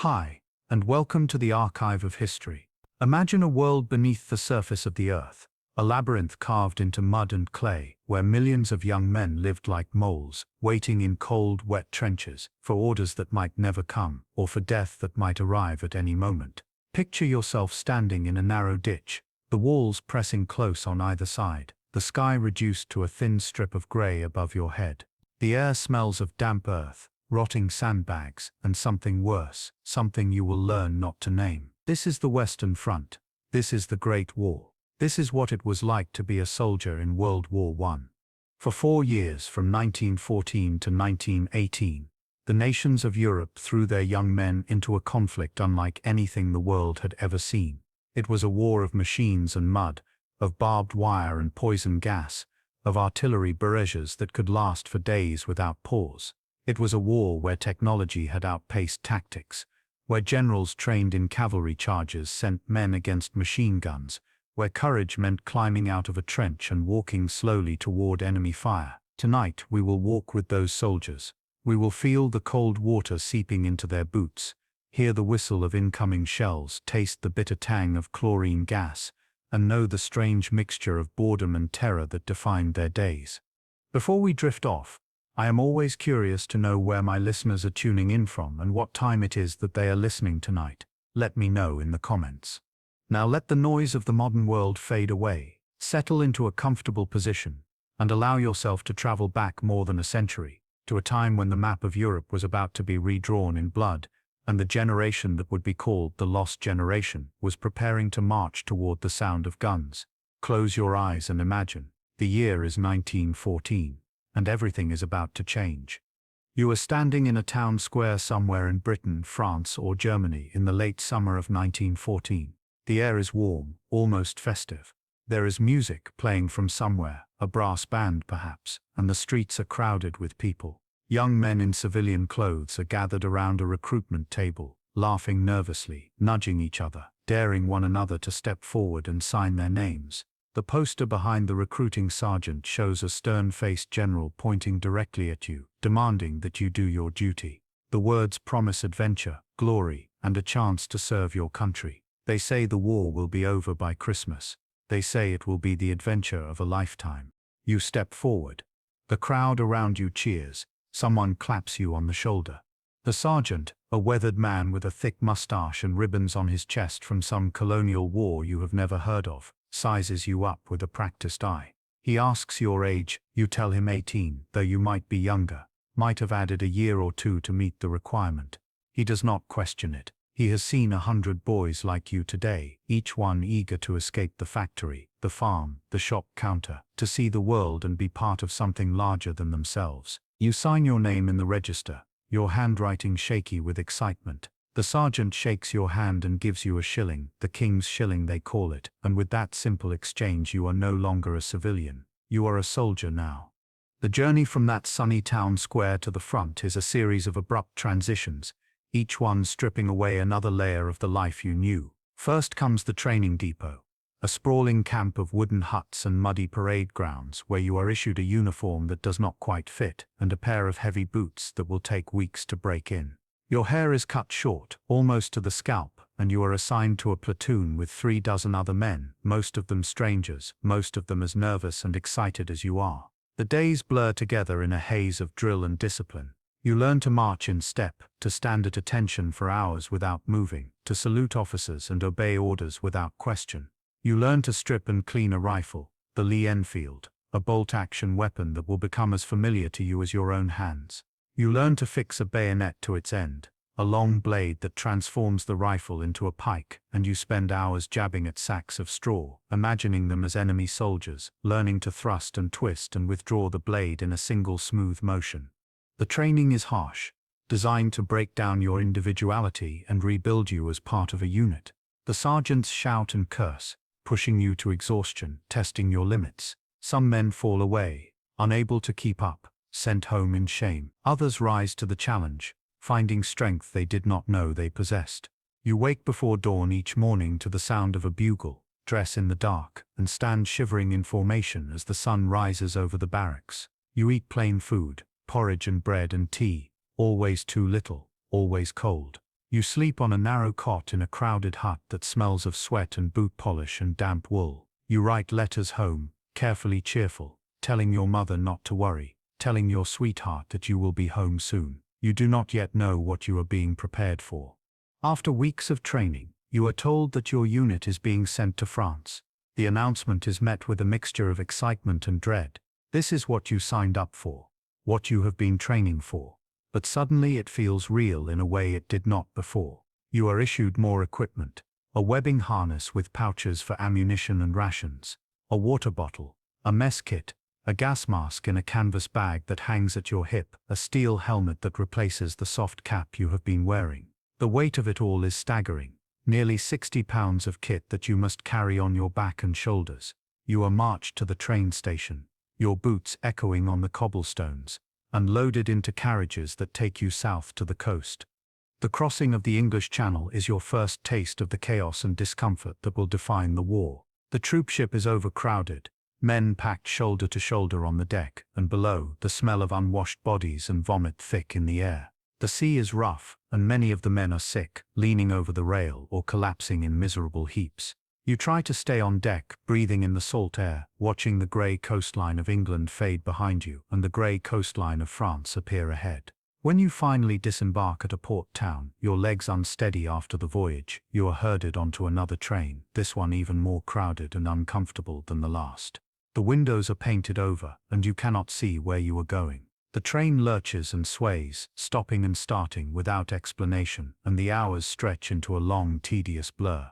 Hi, and welcome to the archive of history. Imagine a world beneath the surface of the earth, a labyrinth carved into mud and clay, where millions of young men lived like moles, waiting in cold, wet trenches, for orders that might never come, or for death that might arrive at any moment. Picture yourself standing in a narrow ditch, the walls pressing close on either side, the sky reduced to a thin strip of grey above your head. The air smells of damp earth, rotting sandbags, and something worse, something you will learn not to name. This is the Western Front. This is the Great War. This is what it was like to be a soldier in World War I. For 4 years, from 1914 to 1918, the nations of Europe threw their young men into a conflict unlike anything the world had ever seen. It was a war of machines and mud, of barbed wire and poison gas, of artillery barrages that could last for days without pause. It was a war where technology had outpaced tactics, where generals trained in cavalry charges sent men against machine guns, where courage meant climbing out of a trench and walking slowly toward enemy fire. Tonight we will walk with those soldiers. We will feel the cold water seeping into their boots, hear the whistle of incoming shells, taste the bitter tang of chlorine gas, and know the strange mixture of boredom and terror that defined their days. Before we drift off, I am always curious to know where my listeners are tuning in from and what time it is that they are listening tonight. Let me know in the comments. Now let the noise of the modern world fade away, settle into a comfortable position, and allow yourself to travel back more than a century, to a time when the map of Europe was about to be redrawn in blood, and the generation that would be called the Lost Generation was preparing to march toward the sound of guns. Close your eyes and imagine. The year is 1914. And everything is about to change. You are standing in a town square somewhere in Britain, France, or Germany in the late summer of 1914. The air is warm, almost festive. There is music playing from somewhere, a brass band perhaps, and the streets are crowded with people. Young men in civilian clothes are gathered around a recruitment table, laughing nervously, nudging each other, daring one another to step forward and sign their names. The poster behind the recruiting sergeant shows a stern-faced general pointing directly at you, demanding that you do your duty. The words promise adventure, glory, and a chance to serve your country. They say the war will be over by Christmas. They say it will be the adventure of a lifetime. You step forward. The crowd around you cheers. Someone claps you on the shoulder. The sergeant, a weathered man with a thick mustache and ribbons on his chest from some colonial war you have never heard of, sizes you up with a practiced eye. He asks your age, you tell him 18, though you might be younger, might have added a year or two to meet the requirement. He does not question it. He has seen 100 boys like you today, each one eager to escape the factory, the farm, the shop counter, to see the world and be part of something larger than themselves. You sign your name in the register, your handwriting shaky with excitement. The sergeant shakes your hand and gives you a shilling, the king's shilling they call it, and with that simple exchange you are no longer a civilian. You are a soldier now. The journey from that sunny town square to the front is a series of abrupt transitions, each one stripping away another layer of the life you knew. First comes the training depot, a sprawling camp of wooden huts and muddy parade grounds where you are issued a uniform that does not quite fit and a pair of heavy boots that will take weeks to break in. Your hair is cut short, almost to the scalp, and you are assigned to a platoon with 36 other men, most of them strangers, most of them as nervous and excited as you are. The days blur together in a haze of drill and discipline. You learn to march in step, to stand at attention for hours without moving, to salute officers and obey orders without question. You learn to strip and clean a rifle, the Lee Enfield, a bolt-action weapon that will become as familiar to you as your own hands. You learn to fix a bayonet to its end, a long blade that transforms the rifle into a pike, and you spend hours jabbing at sacks of straw, imagining them as enemy soldiers, learning to thrust and twist and withdraw the blade in a single smooth motion. The training is harsh, designed to break down your individuality and rebuild you as part of a unit. The sergeants shout and curse, pushing you to exhaustion, testing your limits. Some men fall away, unable to keep up, sent home in shame. Others rise to the challenge, finding strength they did not know they possessed. You wake before dawn each morning to the sound of a bugle, dress in the dark, and stand shivering in formation as the sun rises over the barracks. You eat plain food, porridge and bread and tea, always too little, always cold. You sleep on a narrow cot in a crowded hut that smells of sweat and boot polish and damp wool. You write letters home, carefully cheerful, telling your mother not to worry, telling your sweetheart that you will be home soon. You do not yet know what you are being prepared for. After weeks of training, you are told that your unit is being sent to France. The announcement is met with a mixture of excitement and dread. This is what you signed up for, what you have been training for. But suddenly it feels real in a way it did not before. You are issued more equipment, a webbing harness with pouches for ammunition and rations, a water bottle, a mess kit, a gas mask in a canvas bag that hangs at your hip, a steel helmet that replaces the soft cap you have been wearing. The weight of it all is staggering, nearly 60 pounds of kit that you must carry on your back and shoulders. You are marched to the train station, your boots echoing on the cobblestones, and loaded into carriages that take you south to the coast. The crossing of the English Channel is your first taste of the chaos and discomfort that will define the war. The troopship is overcrowded, men packed shoulder to shoulder on the deck, and below, the smell of unwashed bodies and vomit thick in the air. The sea is rough, and many of the men are sick, leaning over the rail or collapsing in miserable heaps. You try to stay on deck, breathing in the salt air, watching the grey coastline of England fade behind you and the grey coastline of France appear ahead. When you finally disembark at a port town, your legs unsteady after the voyage, you are herded onto another train, this one even more crowded and uncomfortable than the last. The windows are painted over, and you cannot see where you are going. The train lurches and sways, stopping and starting without explanation, and the hours stretch into a long, tedious blur.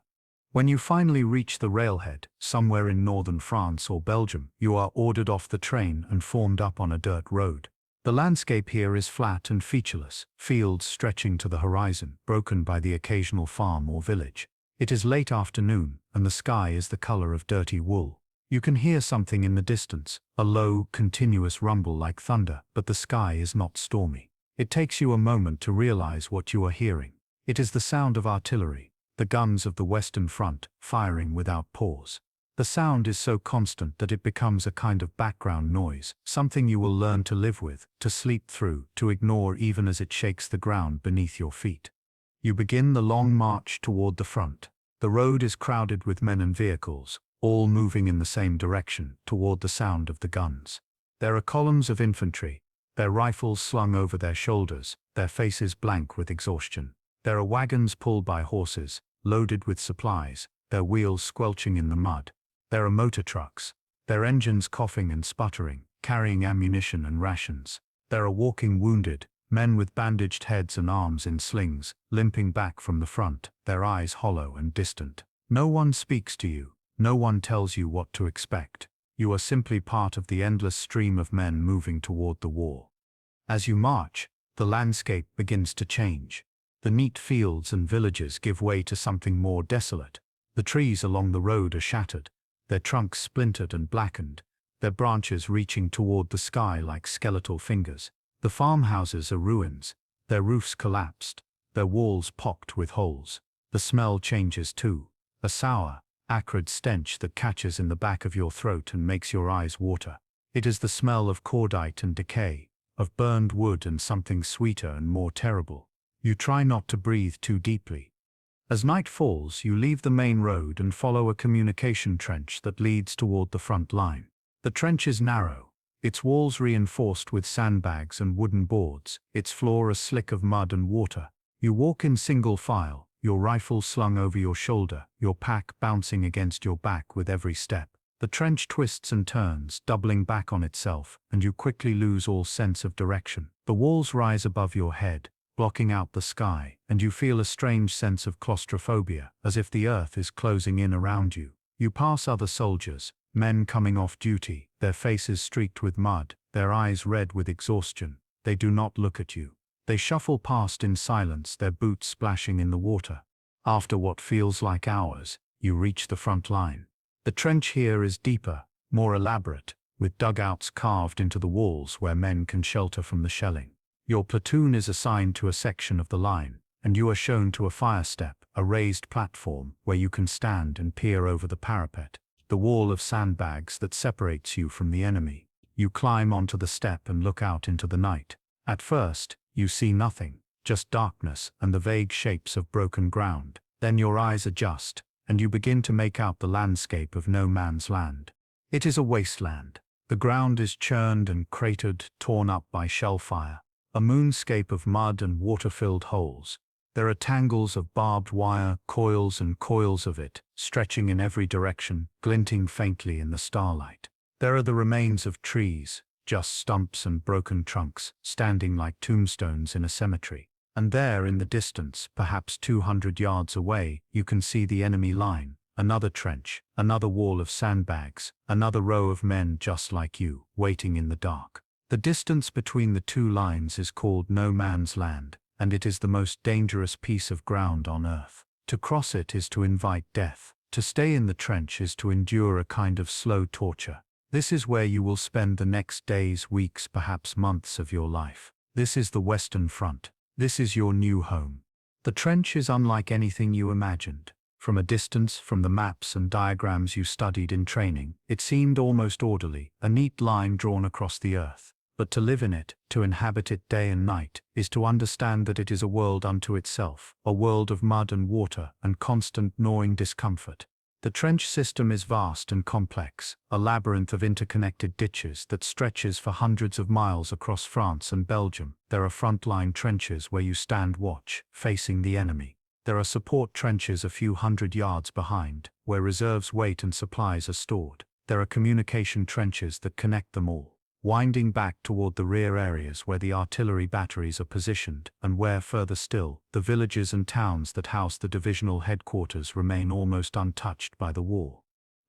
When you finally reach the railhead, somewhere in northern France or Belgium, you are ordered off the train and formed up on a dirt road. The landscape here is flat and featureless, fields stretching to the horizon, broken by the occasional farm or village. It is late afternoon, and the sky is the color of dirty wool. You can hear something in the distance, a low, continuous rumble like thunder, but the sky is not stormy. It takes you a moment to realize what you are hearing. It is the sound of artillery, the guns of the Western Front, firing without pause. The sound is so constant that it becomes a kind of background noise, something you will learn to live with, to sleep through, to ignore even as it shakes the ground beneath your feet. You begin the long march toward the front. The road is crowded with men and vehicles, all moving in the same direction, toward the sound of the guns. There are columns of infantry, their rifles slung over their shoulders, their faces blank with exhaustion. There are wagons pulled by horses, loaded with supplies, their wheels squelching in the mud. There are motor trucks, their engines coughing and sputtering, carrying ammunition and rations. There are walking wounded, men with bandaged heads and arms in slings, limping back from the front, their eyes hollow and distant. No one speaks to you, no one tells you what to expect. You are simply part of the endless stream of men moving toward the war. As you march, the landscape begins to change. The neat fields and villages give way to something more desolate. The trees along the road are shattered, their trunks splintered and blackened, their branches reaching toward the sky like skeletal fingers. The farmhouses are ruins, their roofs collapsed, their walls pocked with holes. The smell changes too, a sour, acrid stench that catches in the back of your throat and makes your eyes water. It is the smell of cordite and decay, of burned wood and something sweeter and more terrible. You try not to breathe too deeply. As night falls, you leave the main road and follow a communication trench that leads toward the front line. The trench is narrow, its walls reinforced with sandbags and wooden boards, its floor a slick of mud and water. You walk in single file, your rifle slung over your shoulder, your pack bouncing against your back with every step. The trench twists and turns, doubling back on itself, and you quickly lose all sense of direction. The walls rise above your head, blocking out the sky, and you feel a strange sense of claustrophobia, as if the earth is closing in around you. You pass other soldiers, men coming off duty, their faces streaked with mud, their eyes red with exhaustion. They do not look at you. They shuffle past in silence, their boots splashing in the water. After what feels like hours, you reach the front line. The trench here is deeper, more elaborate, with dugouts carved into the walls where men can shelter from the shelling. Your platoon is assigned to a section of the line, and you are shown to a fire step, a raised platform where you can stand and peer over the parapet, the wall of sandbags that separates you from the enemy. You climb onto the step and look out into the night. At first, you see nothing, just darkness and the vague shapes of broken ground. Then your eyes adjust, and you begin to make out the landscape of no man's land. It is a wasteland. The ground is churned and cratered, torn up by shellfire, a moonscape of mud and water-filled holes. There are tangles of barbed wire, coils and coils of it, stretching in every direction, glinting faintly in the starlight. There are the remains of trees, just stumps and broken trunks, standing like tombstones in a cemetery. And there in the distance, perhaps 200 yards away, you can see the enemy line, another trench, another wall of sandbags, another row of men just like you, waiting in the dark. The distance between the two lines is called no man's land, and it is the most dangerous piece of ground on earth. To cross it is to invite death. To stay in the trench is to endure a kind of slow torture. This is where you will spend the next days, weeks, perhaps months of your life. This is the Western Front. This is your new home. The trench is unlike anything you imagined. From a distance, from the maps and diagrams you studied in training, it seemed almost orderly, a neat line drawn across the earth. But to live in it, to inhabit it day and night, is to understand that it is a world unto itself, a world of mud and water and constant gnawing discomfort. The trench system is vast and complex, a labyrinth of interconnected ditches that stretches for hundreds of miles across France and Belgium. There are frontline trenches where you stand watch, facing the enemy. There are support trenches a few hundred yards behind, where reserves wait and supplies are stored. There are communication trenches that connect them all, winding back toward the rear areas where the artillery batteries are positioned, and where, further still, the villages and towns that house the divisional headquarters remain almost untouched by the war.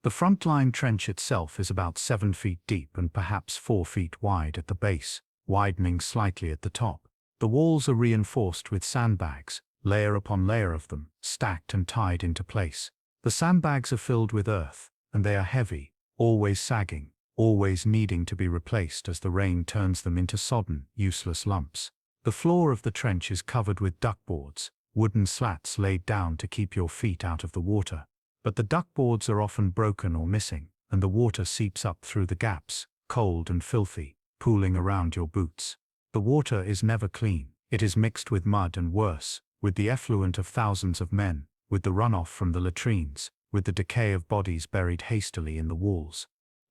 The frontline trench itself is about 7 feet deep and perhaps 4 feet wide at the base, widening slightly at the top. The walls are reinforced with sandbags, layer upon layer of them, stacked and tied into place. The sandbags are filled with earth, and they are heavy, always sagging, always needing to be replaced as the rain turns them into sodden, useless lumps. The floor of the trench is covered with duckboards, wooden slats laid down to keep your feet out of the water. But the duckboards are often broken or missing, and the water seeps up through the gaps, cold and filthy, pooling around your boots. The water is never clean. It is mixed with mud and worse, with the effluent of thousands of men, with the runoff from the latrines, with the decay of bodies buried hastily in the walls.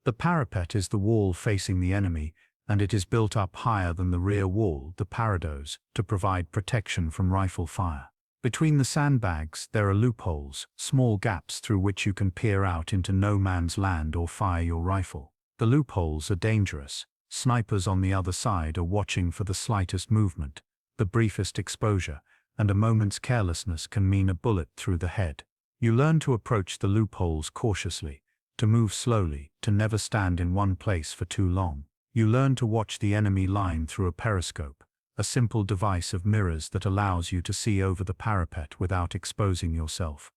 The parapet is the wall facing the enemy, and it is built up higher than the rear wall, the parados, to provide protection from rifle fire. Between the sandbags there are loopholes, small gaps through which you can peer out into no man's land or fire your rifle. The loopholes are dangerous. Snipers on the other side are watching for the slightest movement, the briefest exposure, and a moment's carelessness can mean a bullet through the head. You learn to approach the loopholes cautiously, to move slowly, to never stand in one place for too long. You learn to watch the enemy line through a periscope, a simple device of mirrors that allows you to see over the parapet without exposing yourself.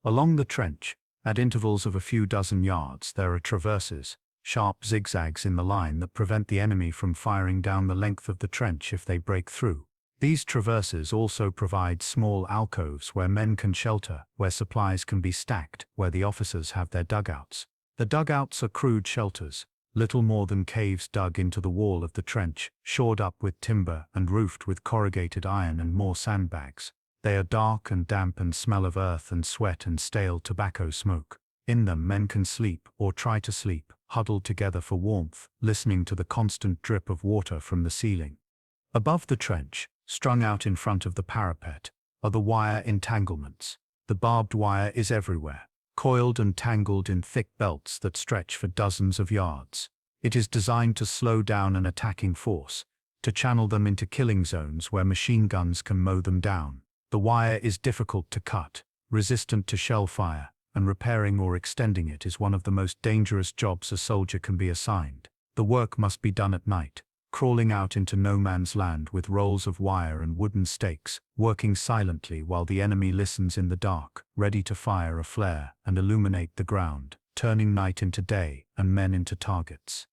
Along the trench, at intervals of a few dozen yards, there are traverses, sharp zigzags in the line that prevent the enemy from firing down the length of the trench if they break through. These traverses also provide small alcoves where men can shelter, where supplies can be stacked, where the officers have their dugouts. The dugouts are crude shelters, little more than caves dug into the wall of the trench, shored up with timber and roofed with corrugated iron and more sandbags. They are dark and damp and smell of earth and sweat and stale tobacco smoke. In them men can sleep, or try to sleep, huddled together for warmth, listening to the constant drip of water from the ceiling. Above the trench, strung out in front of the parapet, are the wire entanglements. The barbed wire is everywhere, coiled and tangled in thick belts that stretch for dozens of yards. It is designed to slow down an attacking force, to channel them into killing zones where machine guns can mow them down. The wire is difficult to cut, resistant to shell fire, and repairing or extending it is one of the most dangerous jobs a soldier can be assigned. The work must be done at night, crawling out into no man's land with rolls of wire and wooden stakes, working silently while the enemy listens in the dark, ready to fire a flare and illuminate the ground, turning night into day and men into targets.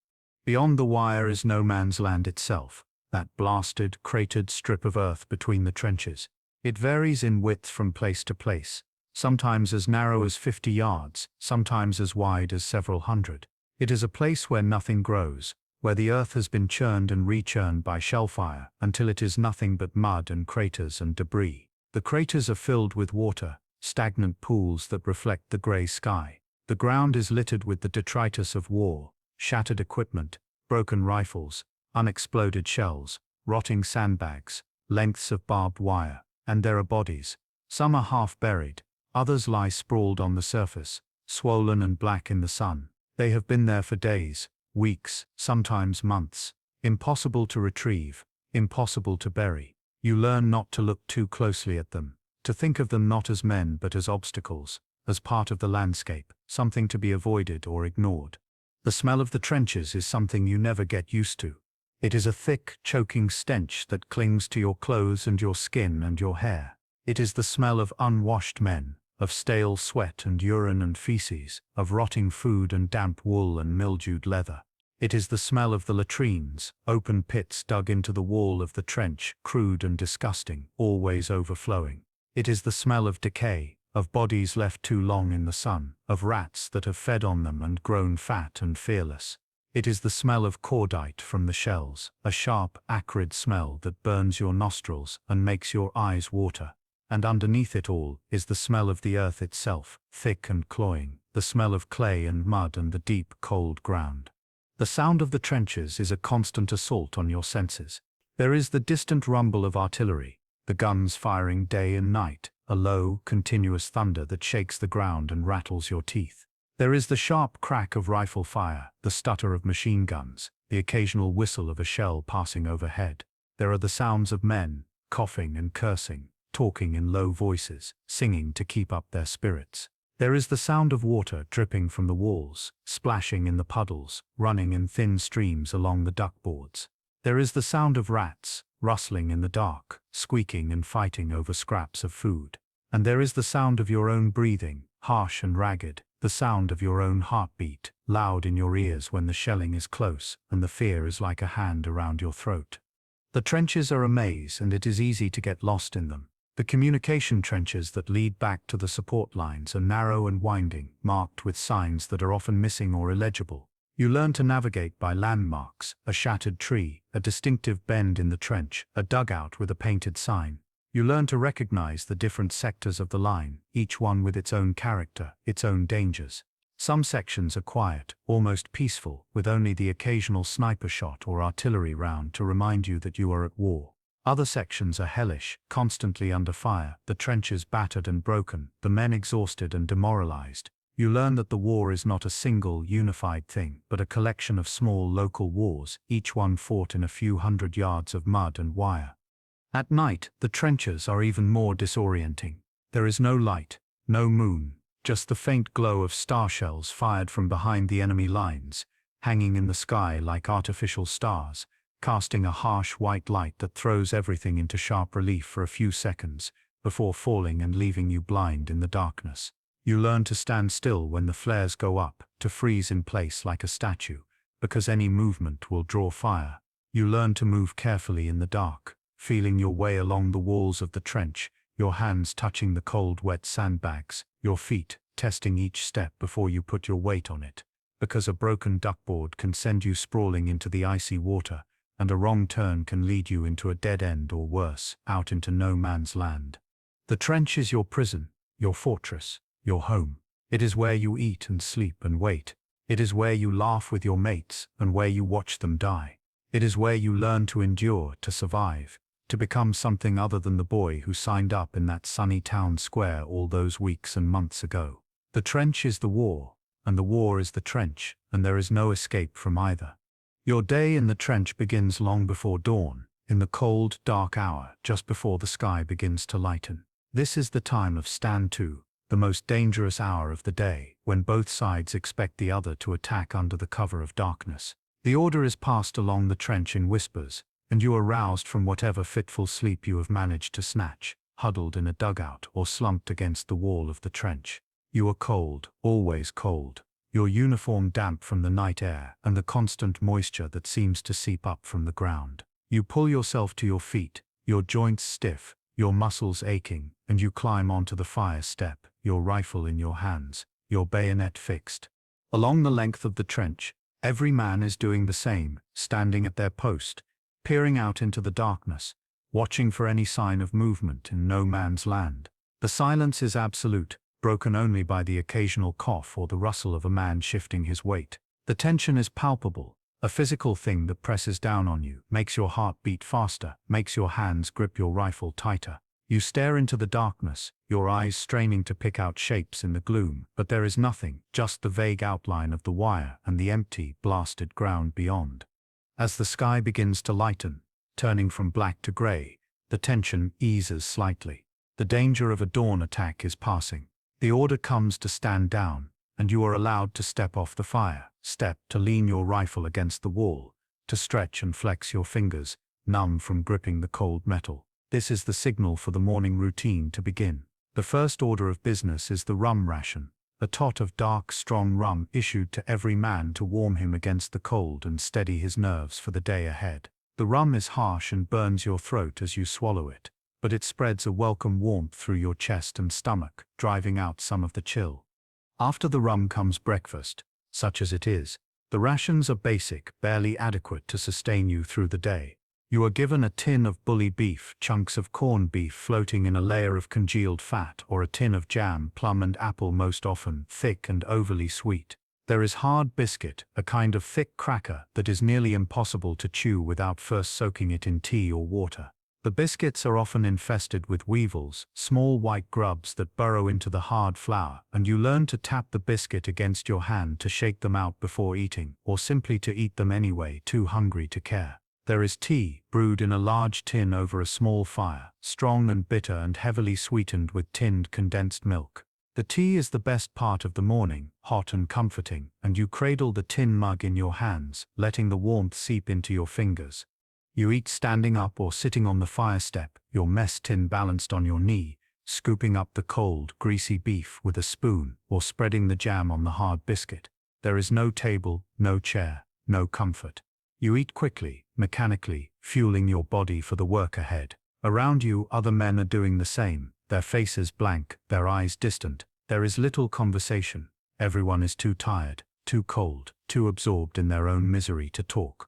Beyond the wire is no man's land itself, that blasted, cratered strip of earth between the trenches. It varies in width from place to place, sometimes as narrow as 50 yards, sometimes as wide as several hundred. It is a place where nothing grows, where the earth has been churned and rechurned by shellfire until it is nothing but mud and craters and debris. The craters are filled with water, stagnant pools that reflect the grey sky. The ground is littered with the detritus of war, shattered equipment, broken rifles, unexploded shells, rotting sandbags, lengths of barbed wire, and there are bodies. Some are half buried, others lie sprawled on the surface, swollen and black in the sun. They have been there for days, weeks, sometimes months. Impossible to retrieve, impossible to bury. You learn not to look too closely at them, to think of them not as men but as obstacles, as part of the landscape, something to be avoided or ignored. The smell of the trenches is something you never get used to. It is a thick, choking stench that clings to your clothes and your skin and your hair. It is the smell of unwashed men, of stale sweat and urine and feces, of rotting food and damp wool and mildewed leather. It is the smell of the latrines, open pits dug into the wall of the trench, crude and disgusting, always overflowing. It is the smell of decay, of bodies left too long in the sun, of rats that have fed on them and grown fat and fearless. It is the smell of cordite from the shells, a sharp, acrid smell that burns your nostrils and makes your eyes water. And underneath it all is the smell of the earth itself, thick and cloying, the smell of clay and mud and the deep, cold ground. The sound of the trenches is a constant assault on your senses. There is the distant rumble of artillery, the guns firing day and night, a low, continuous thunder that shakes the ground and rattles your teeth. There is the sharp crack of rifle fire, the stutter of machine guns, the occasional whistle of a shell passing overhead. There are the sounds of men, coughing and cursing, talking in low voices, singing to keep up their spirits. There is the sound of water dripping from the walls, splashing in the puddles, running in thin streams along the duckboards. There is the sound of rats, rustling in the dark, squeaking and fighting over scraps of food. And there is the sound of your own breathing, harsh and ragged, the sound of your own heartbeat, loud in your ears when the shelling is close and the fear is like a hand around your throat. The trenches are a maze and it is easy to get lost in them. The communication trenches that lead back to the support lines are narrow and winding, marked with signs that are often missing or illegible. You learn to navigate by landmarks, a shattered tree, a distinctive bend in the trench, a dugout with a painted sign. You learn to recognize the different sectors of the line, each one with its own character, its own dangers. Some sections are quiet, almost peaceful, with only the occasional sniper shot or artillery round to remind you that you are at war. Other sections are hellish, constantly under fire, the trenches battered and broken, the men exhausted and demoralized. You learn that the war is not a single, unified thing, but a collection of small local wars, each one fought in a few hundred yards of mud and wire. At night, the trenches are even more disorienting. There is no light, no moon, just the faint glow of star shells fired from behind the enemy lines, hanging in the sky like artificial stars, casting a harsh white light that throws everything into sharp relief for a few seconds, before falling and leaving you blind in the darkness. You learn to stand still when the flares go up, to freeze in place like a statue, because any movement will draw fire. You learn to move carefully in the dark, feeling your way along the walls of the trench, your hands touching the cold, wet sandbags, your feet testing each step before you put your weight on it, because a broken duckboard can send you sprawling into the icy water, and a wrong turn can lead you into a dead end or worse, out into no man's land. The trench is your prison, your fortress, your home. It is where you eat and sleep and wait. It is where you laugh with your mates and where you watch them die. It is where you learn to endure, to survive, to become something other than the boy who signed up in that sunny town square all those weeks and months ago. The trench is the war, and the war is the trench, and there is no escape from either. Your day in the trench begins long before dawn, in the cold, dark hour just before the sky begins to lighten. This is the time of stand to, the most dangerous hour of the day, when both sides expect the other to attack under the cover of darkness. The order is passed along the trench in whispers, and you are roused from whatever fitful sleep you have managed to snatch, huddled in a dugout or slumped against the wall of the trench. You are cold, always cold. Your uniform damp from the night air and the constant moisture that seems to seep up from the ground. You pull yourself to your feet, your joints stiff, your muscles aching, and you climb onto the fire step, your rifle in your hands, your bayonet fixed. Along the length of the trench, Every man is doing the same, standing at their post, peering out into the darkness, watching for any sign of movement in no man's land. The silence is absolute, broken only by the occasional cough or the rustle of a man shifting his weight. The tension is palpable, a physical thing that presses down on you, makes your heart beat faster, makes your hands grip your rifle tighter. You stare into the darkness, your eyes straining to pick out shapes in the gloom, but there is nothing, just the vague outline of the wire and the empty, blasted ground beyond. As the sky begins to lighten, turning from black to gray, the tension eases slightly. The danger of a dawn attack is passing. The order comes to stand down, and you are allowed to step off the fire, to lean your rifle against the wall, to stretch and flex your fingers, numb from gripping the cold metal. This is the signal for the morning routine to begin. The first order of business is the rum ration, a tot of dark, strong rum issued to every man to warm him against the cold and steady his nerves for the day ahead. The rum is harsh and burns your throat as you swallow it, but it spreads a welcome warmth through your chest and stomach, driving out some of the chill. After the rum comes breakfast, such as it is. The rations are basic, barely adequate to sustain you through the day. You are given a tin of bully beef, chunks of corned beef floating in a layer of congealed fat, or a tin of jam, plum and apple most often, thick and overly sweet. There is hard biscuit, a kind of thick cracker that is nearly impossible to chew without first soaking it in tea or water. The biscuits are often infested with weevils, small white grubs that burrow into the hard flour, and you learn to tap the biscuit against your hand to shake them out before eating, or simply to eat them anyway, too hungry to care. There is tea, brewed in a large tin over a small fire, strong and bitter and heavily sweetened with tinned condensed milk. The tea is the best part of the morning, hot and comforting, and you cradle the tin mug in your hands, letting the warmth seep into your fingers. You eat standing up or sitting on the fire step, your mess tin balanced on your knee, scooping up the cold, greasy beef with a spoon, or spreading the jam on the hard biscuit. There is no table, no chair, no comfort. You eat quickly, mechanically, fueling your body for the work ahead. Around you, other men are doing the same, their faces blank, their eyes distant. There is little conversation. Everyone is too tired, too cold, too absorbed in their own misery to talk.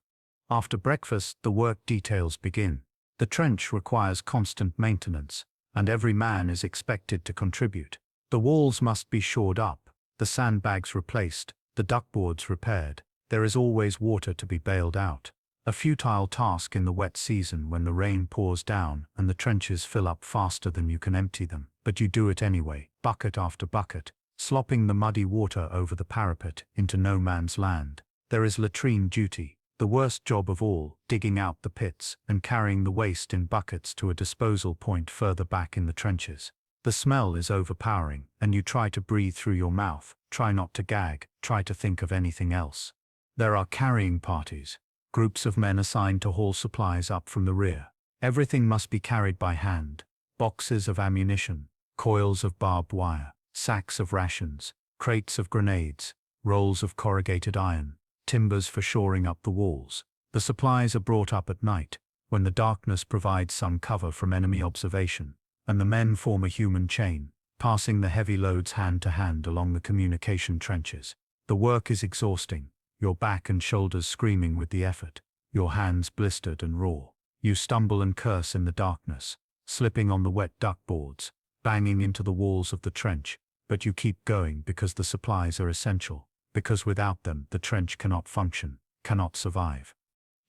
After breakfast, the work details begin. The trench requires constant maintenance, and every man is expected to contribute. The walls must be shored up, the sandbags replaced, the duckboards repaired. There is always water to be bailed out. A futile task in the wet season when the rain pours down and the trenches fill up faster than you can empty them. But you do it anyway, bucket after bucket, slopping the muddy water over the parapet into no man's land. There is latrine duty, the worst job of all, digging out the pits and carrying the waste in buckets to a disposal point further back in the trenches. The smell is overpowering, and you try to breathe through your mouth, try not to gag, try to think of anything else. There are carrying parties, groups of men assigned to haul supplies up from the rear. Everything must be carried by hand. Boxes of ammunition, coils of barbed wire, sacks of rations, crates of grenades, rolls of corrugated iron, timbers for shoring up the walls. The supplies are brought up at night, when the darkness provides some cover from enemy observation, and the men form a human chain, passing the heavy loads hand to hand along the communication trenches. The work is exhausting, your back and shoulders screaming with the effort, your hands blistered and raw. You stumble and curse in the darkness, slipping on the wet duckboards, banging into the walls of the trench, but you keep going because the supplies are essential, because without them the trench cannot function, cannot survive.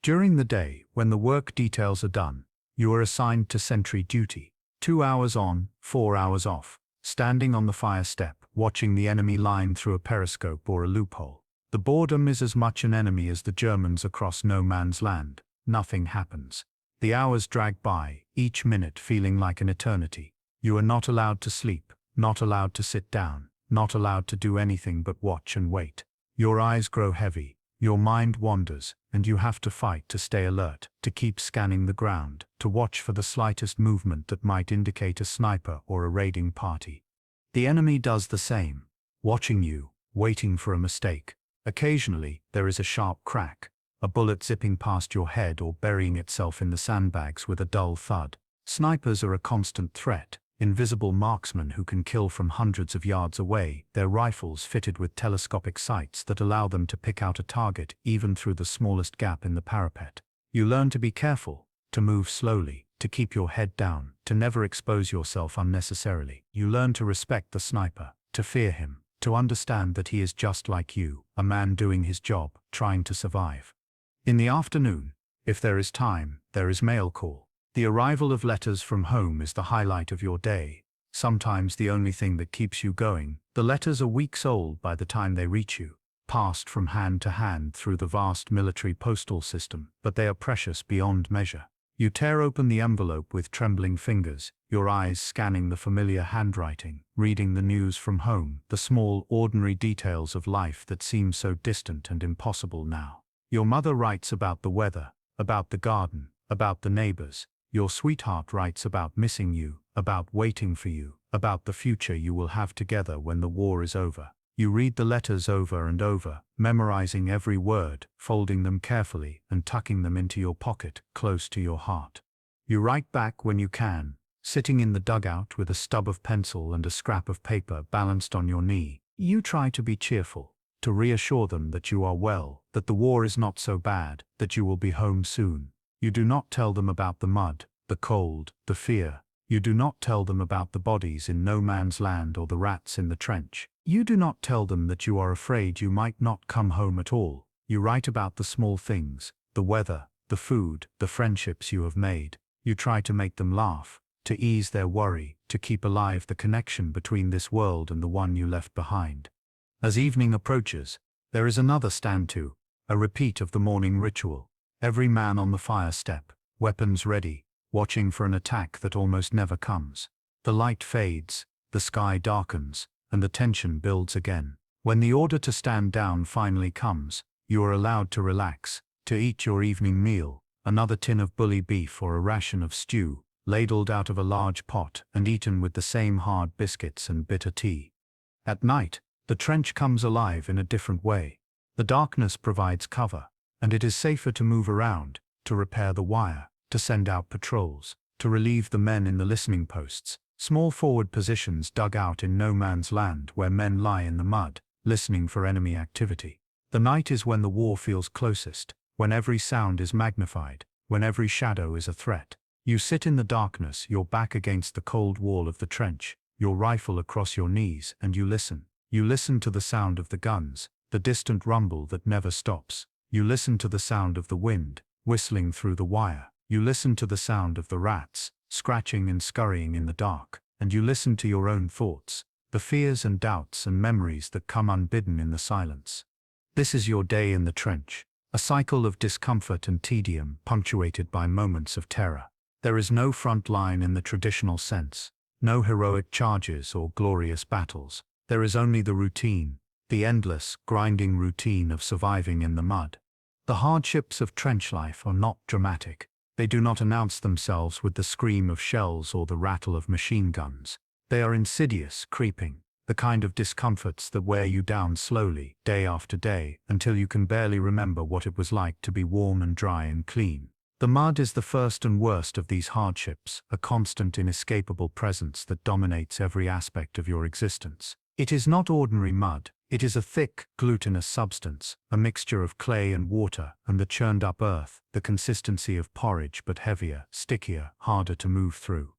During the day, when the work details are done, you are assigned to sentry duty, 2 hours on, 4 hours off, standing on the fire step, watching the enemy line through a periscope or a loophole. The boredom is as much an enemy as the Germans across no man's land. Nothing happens. The hours drag by, each minute feeling like an eternity. You are not allowed to sleep, not allowed to sit down, not allowed to do anything but watch and wait. Your eyes grow heavy, your mind wanders, and you have to fight to stay alert, to keep scanning the ground, to watch for the slightest movement that might indicate a sniper or a raiding party. The enemy does the same, watching you, waiting for a mistake. Occasionally, there is a sharp crack, a bullet zipping past your head or burying itself in the sandbags with a dull thud. Snipers are a constant threat, invisible marksmen who can kill from hundreds of yards away, their rifles fitted with telescopic sights that allow them to pick out a target even through the smallest gap in the parapet. You learn to be careful, to move slowly, to keep your head down, to never expose yourself unnecessarily. You learn to respect the sniper, to fear him, to understand that he is just like you, a man doing his job, trying to survive. In the afternoon, if there is time, there is mail call. The arrival of letters from home is the highlight of your day, sometimes the only thing that keeps you going. The letters are weeks old by the time they reach you, passed from hand to hand through the vast military postal system, but they are precious beyond measure. You tear open the envelope with trembling fingers, your eyes scanning the familiar handwriting, reading the news from home, the small, ordinary details of life that seem so distant and impossible now. Your mother writes about the weather, about the garden, about the neighbors. Your sweetheart writes about missing you, about waiting for you, about the future you will have together when the war is over. You read the letters over and over, memorizing every word, folding them carefully and tucking them into your pocket, close to your heart. You write back when you can, sitting in the dugout with a stub of pencil and a scrap of paper balanced on your knee. You try to be cheerful, to reassure them that you are well, that the war is not so bad, that you will be home soon. You do not tell them about the mud, the cold, the fear. You do not tell them about the bodies in no man's land or the rats in the trench. You do not tell them that you are afraid you might not come home at all. You write about the small things, the weather, the food, the friendships you have made. You try to make them laugh, to ease their worry, to keep alive the connection between this world and the one you left behind. As evening approaches, there is another stand-to, a repeat of the morning ritual. Every man on the fire step, weapons ready, watching for an attack that almost never comes. The light fades, the sky darkens, and the tension builds again. When the order to stand down finally comes, you are allowed to relax, to eat your evening meal, another tin of bully beef or a ration of stew, ladled out of a large pot and eaten with the same hard biscuits and bitter tea. At night, the trench comes alive in a different way. The darkness provides cover, and it is safer to move around, to repair the wire, to send out patrols, to relieve the men in the listening posts, small forward positions dug out in no man's land where men lie in the mud, listening for enemy activity. The night is when the war feels closest, when every sound is magnified, when every shadow is a threat. You sit in the darkness, your back against the cold wall of the trench, your rifle across your knees, and you listen. You listen to the sound of the guns, the distant rumble that never stops. You listen to the sound of the wind, whistling through the wire. You listen to the sound of the rats, scratching and scurrying in the dark. And you listen to your own thoughts, the fears and doubts and memories that come unbidden in the silence. This is your day in the trench, a cycle of discomfort and tedium punctuated by moments of terror. There is no front line in the traditional sense, no heroic charges or glorious battles. There is only the routine, the endless, grinding routine of surviving in the mud. The hardships of trench life are not dramatic. They do not announce themselves with the scream of shells or the rattle of machine guns. They are insidious, creeping, the kind of discomforts that wear you down slowly, day after day, until you can barely remember what it was like to be warm and dry and clean. The mud is the first and worst of these hardships, a constant, inescapable presence that dominates every aspect of your existence. It is not ordinary mud. It is a thick, glutinous substance, a mixture of clay and water and the churned-up earth, the consistency of porridge but heavier, stickier, harder to move through.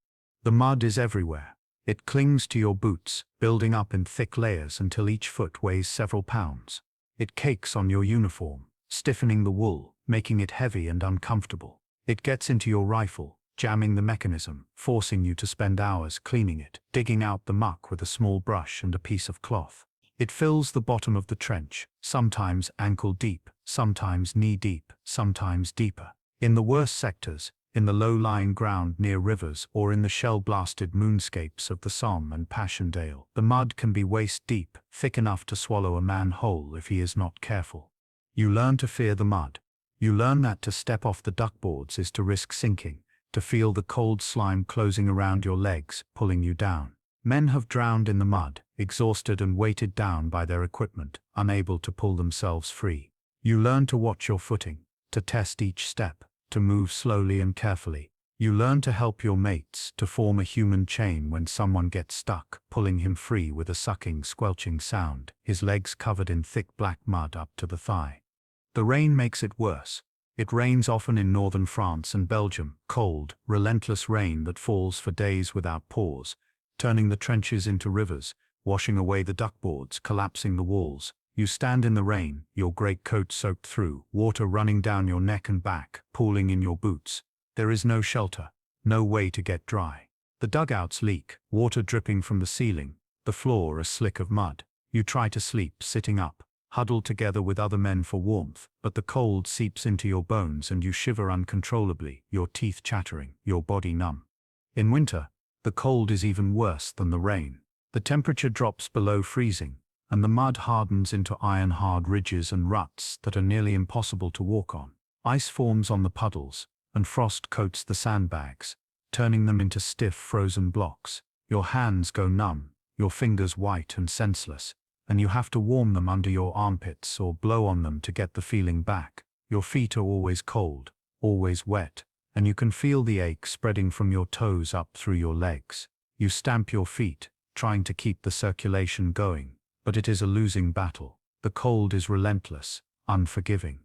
The mud is everywhere. It clings to your boots, building up in thick layers until each foot weighs several pounds. It cakes on your uniform, stiffening the wool, making it heavy and uncomfortable. It gets into your rifle, jamming the mechanism, forcing you to spend hours cleaning it, digging out the muck with a small brush and a piece of cloth. It fills the bottom of the trench, sometimes ankle-deep, sometimes knee-deep, sometimes deeper. In the worst sectors, in the low-lying ground near rivers or in the shell-blasted moonscapes of the Somme and Passchendaele, the mud can be waist-deep, thick enough to swallow a man whole if he is not careful. You learn to fear the mud. You learn that to step off the duckboards is to risk sinking, to feel the cold slime closing around your legs, pulling you down. Men have drowned in the mud, exhausted and weighted down by their equipment, unable to pull themselves free. You learn to watch your footing, to test each step, to move slowly and carefully. You learn to help your mates, to form a human chain when someone gets stuck, pulling him free with a sucking, squelching sound, his legs covered in thick black mud up to the thigh. The rain makes it worse. It rains often in northern France and Belgium, cold, relentless rain that falls for days without pause, turning the trenches into rivers, washing away the duckboards, collapsing the walls. You stand in the rain, your greatcoat soaked through, water running down your neck and back, pooling in your boots. There is no shelter, no way to get dry. The dugouts leak, water dripping from the ceiling, the floor a slick of mud. You try to sleep, sitting up, huddled together with other men for warmth, but the cold seeps into your bones and you shiver uncontrollably, your teeth chattering, your body numb. In winter, the cold is even worse than the rain. The temperature drops below freezing, and the mud hardens into iron-hard ridges and ruts that are nearly impossible to walk on. Ice forms on the puddles, and frost coats the sandbags, turning them into stiff frozen blocks. Your hands go numb, your fingers white and senseless, and you have to warm them under your armpits or blow on them to get the feeling back. Your feet are always cold, always wet, and you can feel the ache spreading from your toes up through your legs. You stamp your feet, trying to keep the circulation going, but it is a losing battle. The cold is relentless, unforgiving.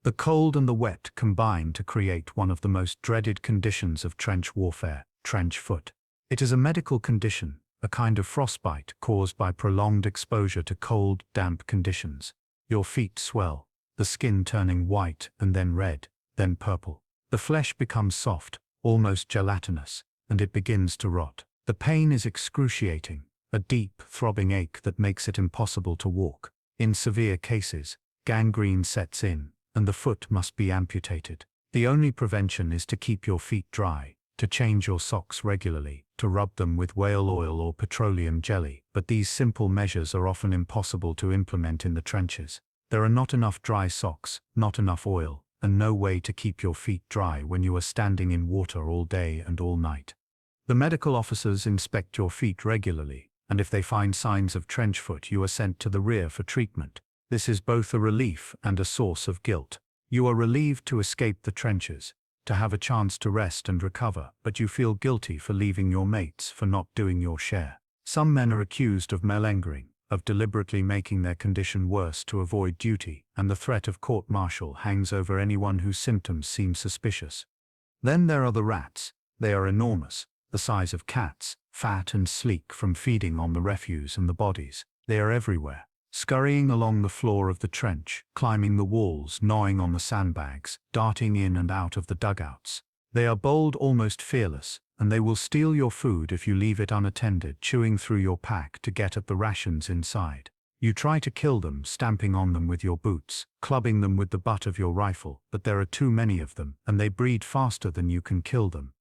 The cold and the wet combine to create one of the most dreaded conditions of trench warfare, trench foot. It is a medical condition, a kind of frostbite caused by prolonged exposure to cold, damp conditions. Your feet swell, the skin turning white and then red, then purple. The flesh becomes soft, almost gelatinous, and it begins to rot. The pain is excruciating, a deep, throbbing ache that makes it impossible to walk. In severe cases, gangrene sets in, and the foot must be amputated. The only prevention is to keep your feet dry, to change your socks regularly, to rub them with whale oil or petroleum jelly, but these simple measures are often impossible to implement in the trenches. There are not enough dry socks, not enough oil, and no way to keep your feet dry when you are standing in water all day and all night. The medical officers inspect your feet regularly, and if they find signs of trench foot, you are sent to the rear for treatment. This is both a relief and a source of guilt. You are relieved to escape the trenches, to have a chance to rest and recover, but you feel guilty for leaving your mates, for not doing your share. Some men are accused of malingering, of deliberately making their condition worse to avoid duty, and the threat of court-martial hangs over anyone whose symptoms seem suspicious. Then there are the rats. They are enormous, the size of cats, fat and sleek from feeding on the refuse and the bodies. They are everywhere, scurrying along the floor of the trench, climbing the walls, gnawing on the sandbags, darting in and out of the dugouts. They are bold, almost fearless, and they will steal your food if you leave it unattended, chewing through your pack to get at the rations inside. You try to kill them, stamping on them with your boots, clubbing them with the butt of your rifle, but there are too many of them, and they breed faster than you can kill them.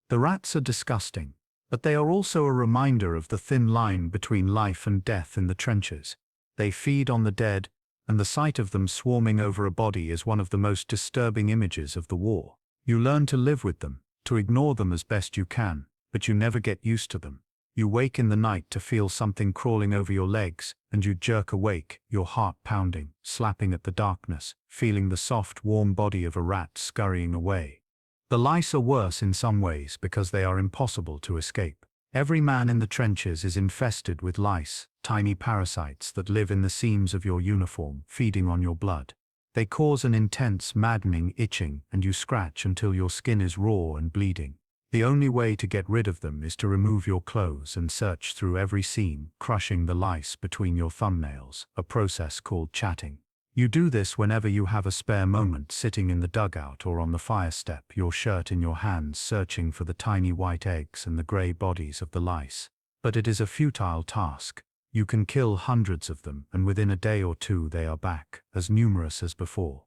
The rats are disgusting, but they are also a reminder of the thin line between life and death in the trenches. They feed on the dead, and the sight of them swarming over a body is one of the most disturbing images of the war. You learn to live with them, to ignore them as best you can, but you never get used to them. You wake in the night to feel something crawling over your legs, and you jerk awake, your heart pounding, slapping at the darkness, feeling the soft, warm body of a rat scurrying away. The lice are worse in some ways because they are impossible to escape. Every man in the trenches is infested with lice, tiny parasites that live in the seams of your uniform, feeding on your blood. They cause an intense, maddening itching, and you scratch until your skin is raw and bleeding. The only way to get rid of them is to remove your clothes and search through every seam, crushing the lice between your thumbnails, a process called chatting. You do this whenever you have a spare moment, sitting in the dugout or on the fire step, your shirt in your hands, searching for the tiny white eggs and the grey bodies of the lice. But it is a futile task. You can kill hundreds of them, and within a day or two they are back, as numerous as before.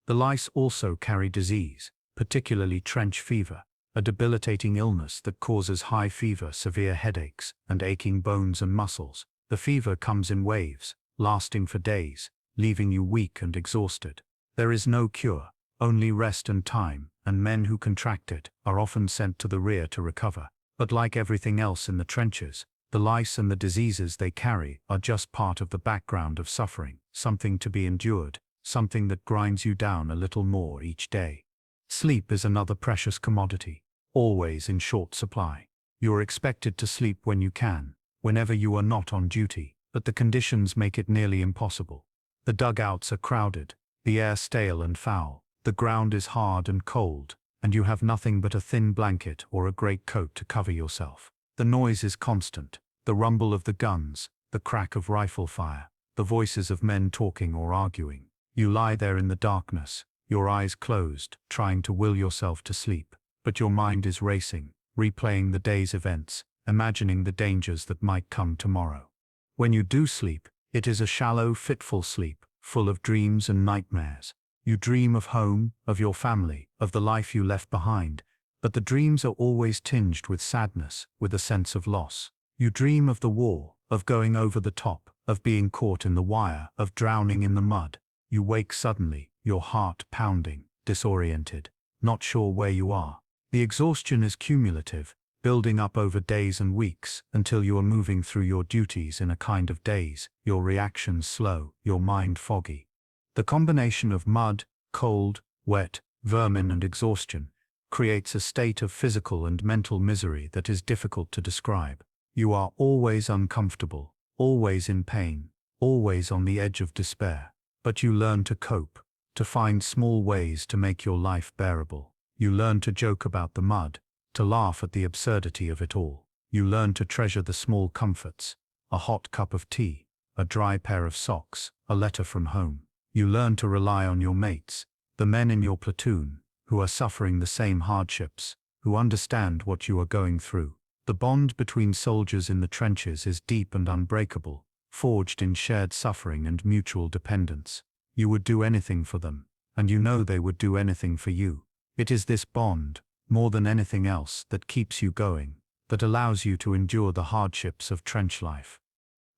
The lice also carry disease, particularly trench fever, a debilitating illness that causes high fever, severe headaches, and aching bones and muscles. The fever comes in waves, lasting for days, leaving you weak and exhausted. There is no cure, only rest and time, and men who contract it are often sent to the rear to recover. But like everything else in the trenches, the lice and the diseases they carry are just part of the background of suffering, something to be endured, something that grinds you down a little more each day. Sleep is another precious commodity. always in short supply. You are expected to sleep when you can, whenever you are not on duty, but the conditions make it nearly impossible. The dugouts are crowded, the air stale and foul, the ground is hard and cold, and you have nothing but a thin blanket or a greatcoat to cover yourself. The noise is constant, the rumble of the guns, the crack of rifle fire, the voices of men talking or arguing. You lie there in the darkness, your eyes closed, trying to will yourself to sleep, but your mind is racing, replaying the day's events, imagining the dangers that might come tomorrow. When you do sleep, it is a shallow, fitful sleep, full of dreams and nightmares. You dream of home, of your family, of the life you left behind, but the dreams are always tinged with sadness, with a sense of loss. You dream of the war, of going over the top, of being caught in the wire, of drowning in the mud. You wake suddenly, your heart pounding, disoriented, not sure where you are. The exhaustion is cumulative, building up over days and weeks, until you are moving through your duties in a kind of daze, your reactions slow, your mind foggy. The combination of mud, cold, wet, vermin and exhaustion creates a state of physical and mental misery that is difficult to describe. You are always uncomfortable, always in pain, always on the edge of despair. But you learn to cope, to find small ways to make your life bearable. You learn to joke about the mud, to laugh at the absurdity of it all. You learn to treasure the small comforts, a hot cup of tea, a dry pair of socks, a letter from home. You learn to rely on your mates, the men in your platoon, who are suffering the same hardships, who understand what you are going through. The bond between soldiers in the trenches is deep and unbreakable, forged in shared suffering and mutual dependence. You would do anything for them, and you know they would do anything for you. It is this bond, more than anything else, that keeps you going, that allows you to endure the hardships of trench life.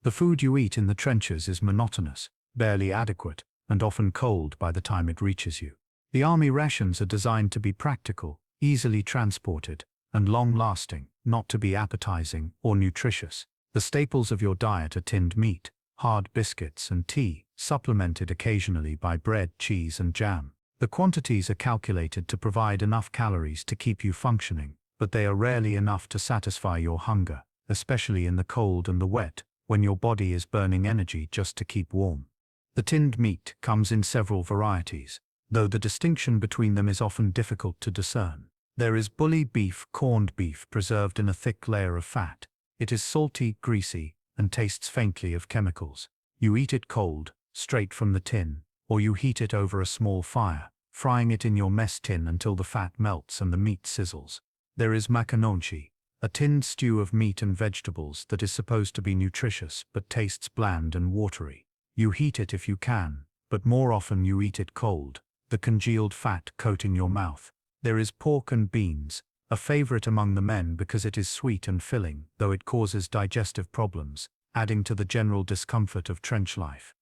The food you eat in the trenches is monotonous, barely adequate, and often cold by the time it reaches you. The army rations are designed to be practical, easily transported, and long-lasting, not to be appetizing or nutritious. The staples of your diet are tinned meat, hard biscuits and tea, supplemented occasionally by bread, cheese and jam. The quantities are calculated to provide enough calories to keep you functioning, but they are rarely enough to satisfy your hunger, especially in the cold and the wet, when your body is burning energy just to keep warm. The tinned meat comes in several varieties, though the distinction between them is often difficult to discern. There is bully beef, corned beef preserved in a thick layer of fat. It is salty, greasy, and tastes faintly of chemicals. You eat it cold, straight from the tin, or you heat it over a small fire, frying it in your mess tin until the fat melts and the meat sizzles. There is macaroni, a tinned stew of meat and vegetables that is supposed to be nutritious but tastes bland and watery. You heat it if you can, but more often you eat it cold, the congealed fat coating your mouth. There is pork and beans, a favorite among the men because it is sweet and filling, though it causes digestive problems, adding to the general discomfort of trench life.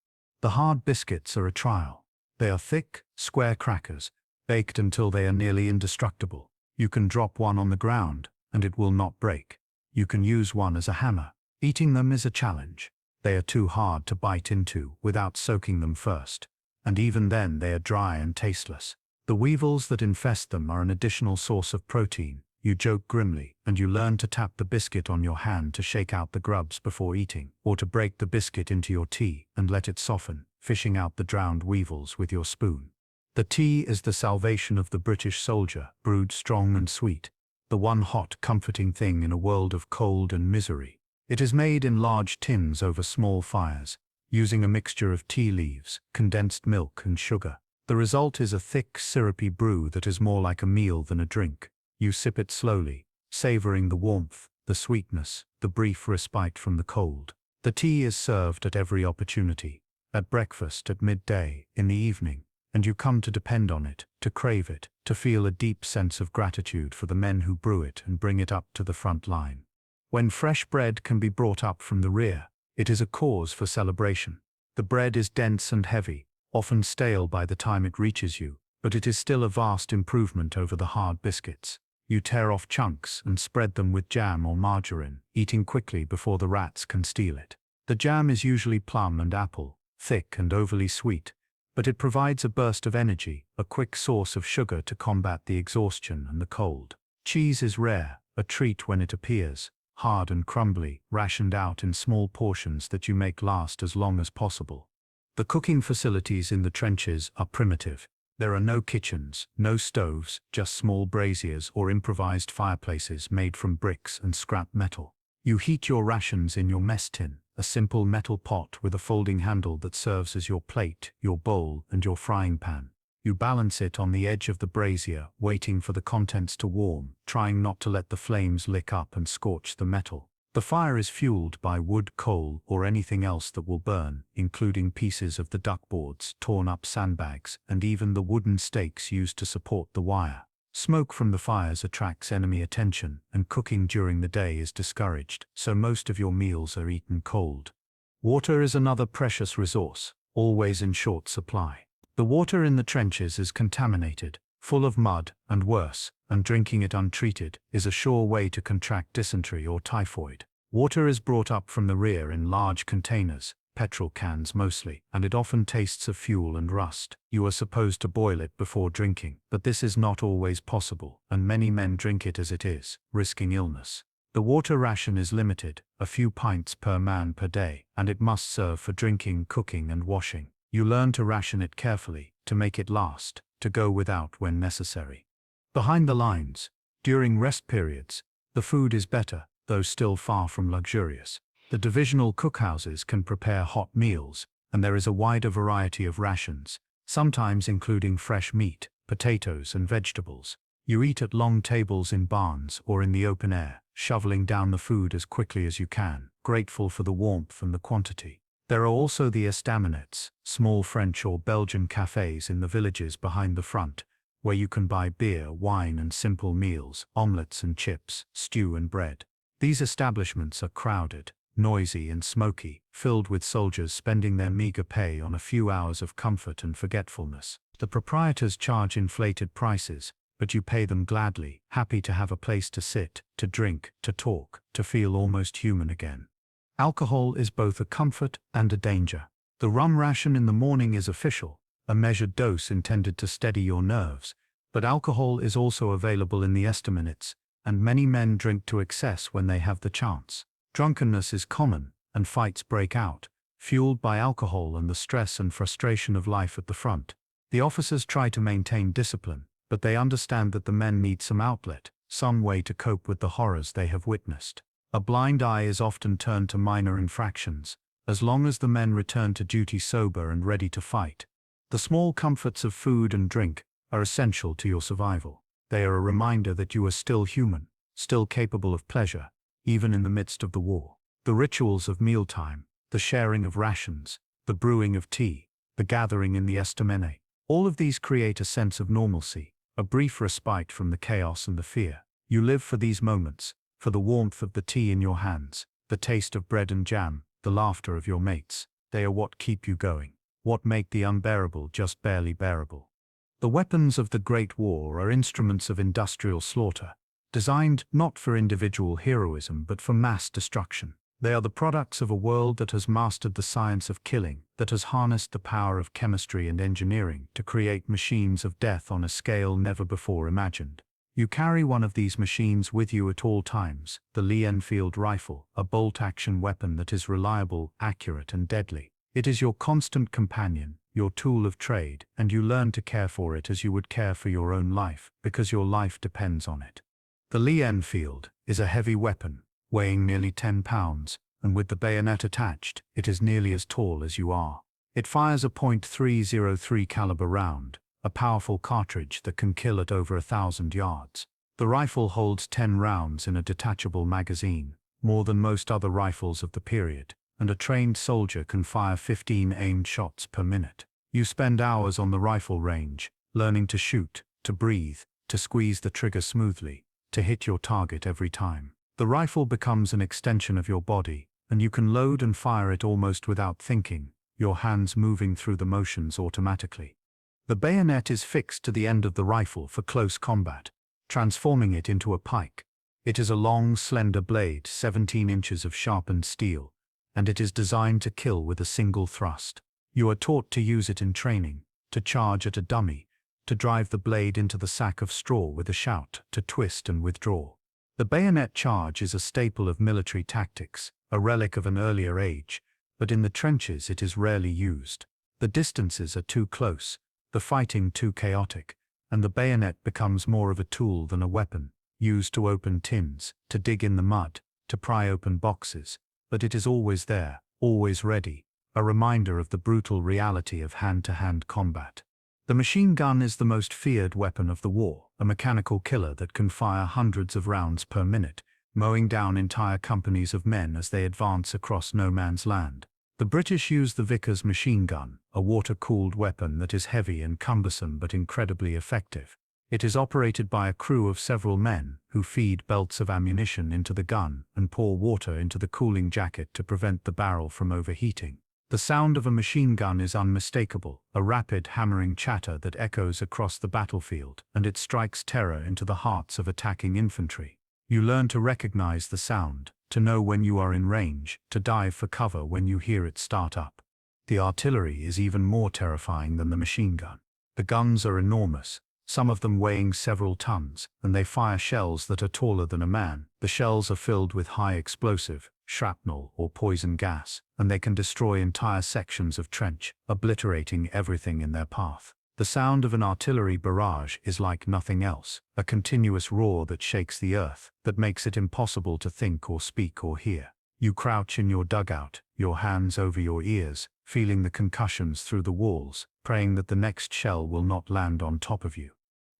The hard biscuits are a trial. They are thick, square crackers, baked until they are nearly indestructible. You can drop one on the ground, and it will not break. You can use one as a hammer. Eating them is a challenge. They are too hard to bite into without soaking them first, and even then they are dry and tasteless. The weevils that infest them are an additional source of protein. You joke grimly, and you learn to tap the biscuit on your hand to shake out the grubs before eating, or to break the biscuit into your tea and let it soften, fishing out the drowned weevils with your spoon. The tea is the salvation of the British soldier, brewed strong and sweet, the one hot, comforting thing in a world of cold and misery. It is made in large tins over small fires, using a mixture of tea leaves, condensed milk and sugar. The result is a thick, syrupy brew that is more like a meal than a drink. You sip it slowly, savoring the warmth, the sweetness, the brief respite from the cold. The tea is served at every opportunity, at breakfast, at midday, in the evening, and you come to depend on it, to crave it, to feel a deep sense of gratitude for the men who brew it and bring it up to the front line. When fresh bread can be brought up from the rear, it is a cause for celebration. The bread is dense and heavy, often stale by the time it reaches you, but it is still a vast improvement over the hard biscuits. You tear off chunks and spread them with jam or margarine, eating quickly before the rats can steal it. The jam is usually plum and apple, thick and overly sweet, but it provides a burst of energy, a quick source of sugar to combat the exhaustion and the cold. Cheese is rare, a treat when it appears, hard and crumbly, rationed out in small portions that you make last as long as possible. The cooking facilities in the trenches are primitive. There are no kitchens, no stoves, just small braziers or improvised fireplaces made from bricks and scrap metal. You heat your rations in your mess tin, a simple metal pot with a folding handle that serves as your plate, your bowl, and your frying pan. You balance it on the edge of the brazier, waiting for the contents to warm, trying not to let the flames lick up and scorch the metal. The fire is fueled by wood, coal, or anything else that will burn, including pieces of the duckboards, torn-up sandbags, and even the wooden stakes used to support the wire. Smoke from the fires attracts enemy attention, and cooking during the day is discouraged, so most of your meals are eaten cold. Water is another precious resource, always in short supply. The water in the trenches is contaminated, full of mud, and worse, and drinking it untreated is a sure way to contract dysentery or typhoid. Water is brought up from the rear in large containers, petrol cans mostly, and it often tastes of fuel and rust. You are supposed to boil it before drinking, but this is not always possible, and many men drink it as it is, risking illness. The water ration is limited, a few pints per man per day, and it must serve for drinking, cooking, and washing. You learn to ration it carefully, to make it last, to go without when necessary. Behind the lines, during rest periods, the food is better, though still far from luxurious. The divisional cookhouses can prepare hot meals, and there is a wider variety of rations, sometimes including fresh meat, potatoes, and vegetables. You eat at long tables in barns or in the open air, shoveling down the food as quickly as you can, grateful for the warmth and the quantity. There are also the estaminets, small French or Belgian cafes in the villages behind the front, where you can buy beer, wine, and simple meals, omelets and chips, stew and bread. These establishments are crowded, noisy and smoky, filled with soldiers spending their meager pay on a few hours of comfort and forgetfulness. The proprietors charge inflated prices, but you pay them gladly, happy to have a place to sit, to drink, to talk, to feel almost human again. Alcohol is both a comfort and a danger. The rum ration in the morning is official, a measured dose intended to steady your nerves, but alcohol is also available in the estaminets, and many men drink to excess when they have the chance. Drunkenness is common, and fights break out, fueled by alcohol and the stress and frustration of life at the front. The officers try to maintain discipline, but they understand that the men need some outlet, some way to cope with the horrors they have witnessed. A blind eye is often turned to minor infractions, as long as the men return to duty sober and ready to fight. The small comforts of food and drink are essential to your survival. They are a reminder that you are still human, still capable of pleasure, even in the midst of the war. The rituals of mealtime, the sharing of rations, the brewing of tea, the gathering in the estaminet, all of these create a sense of normalcy, a brief respite from the chaos and the fear. You live for these moments, for the warmth of the tea in your hands, the taste of bread and jam, the laughter of your mates. They are what keep you going, what make the unbearable just barely bearable. The weapons of the Great War are instruments of industrial slaughter, designed not for individual heroism but for mass destruction. They are the products of a world that has mastered the science of killing, that has harnessed the power of chemistry and engineering to create machines of death on a scale never before imagined. You carry one of these machines with you at all times, the Lee Enfield rifle, a bolt-action weapon that is reliable, accurate, and deadly. It is your constant companion, your tool of trade, and you learn to care for it as you would care for your own life, because your life depends on it. The Lee Enfield is a heavy weapon, weighing nearly 10 pounds, and with the bayonet attached, it is nearly as tall as you are. It fires a .303 caliber round, a powerful cartridge that can kill at over 1,000 yards. The rifle holds 10 rounds in a detachable magazine, more than most other rifles of the period, and a trained soldier can fire 15 aimed shots per minute. You spend hours on the rifle range, learning to shoot, to breathe, to squeeze the trigger smoothly, to hit your target every time. The rifle becomes an extension of your body, and you can load and fire it almost without thinking, your hands moving through the motions automatically. The bayonet is fixed to the end of the rifle for close combat, transforming it into a pike. It is a long, slender blade, 17 inches of sharpened steel, and it is designed to kill with a single thrust. You are taught to use it in training, to charge at a dummy, to drive the blade into the sack of straw with a shout, to twist and withdraw. The bayonet charge is a staple of military tactics, a relic of an earlier age, but in the trenches it is rarely used. The distances are too close, the fighting too chaotic, and the bayonet becomes more of a tool than a weapon, used to open tins, to dig in the mud, to pry open boxes, but it is always there, always ready, a reminder of the brutal reality of hand-to-hand combat. The machine gun is the most feared weapon of the war, a mechanical killer that can fire hundreds of rounds per minute, mowing down entire companies of men as they advance across no man's land. The British use the Vickers machine gun, a water-cooled weapon that is heavy and cumbersome but incredibly effective. It is operated by a crew of several men who feed belts of ammunition into the gun and pour water into the cooling jacket to prevent the barrel from overheating. The sound of a machine gun is unmistakable, a rapid, hammering chatter that echoes across the battlefield, and it strikes terror into the hearts of attacking infantry. You learn to recognize the sound, to know when you are in range, to dive for cover when you hear it start up. The artillery is even more terrifying than the machine gun. The guns are enormous, some of them weighing several tons, and they fire shells that are taller than a man. The shells are filled with high explosive, shrapnel or poison gas, and they can destroy entire sections of trench, obliterating everything in their path. The sound of an artillery barrage is like nothing else, a continuous roar that shakes the earth, that makes it impossible to think or speak or hear. You crouch in your dugout, your hands over your ears, feeling the concussions through the walls, praying that the next shell will not land on top of you.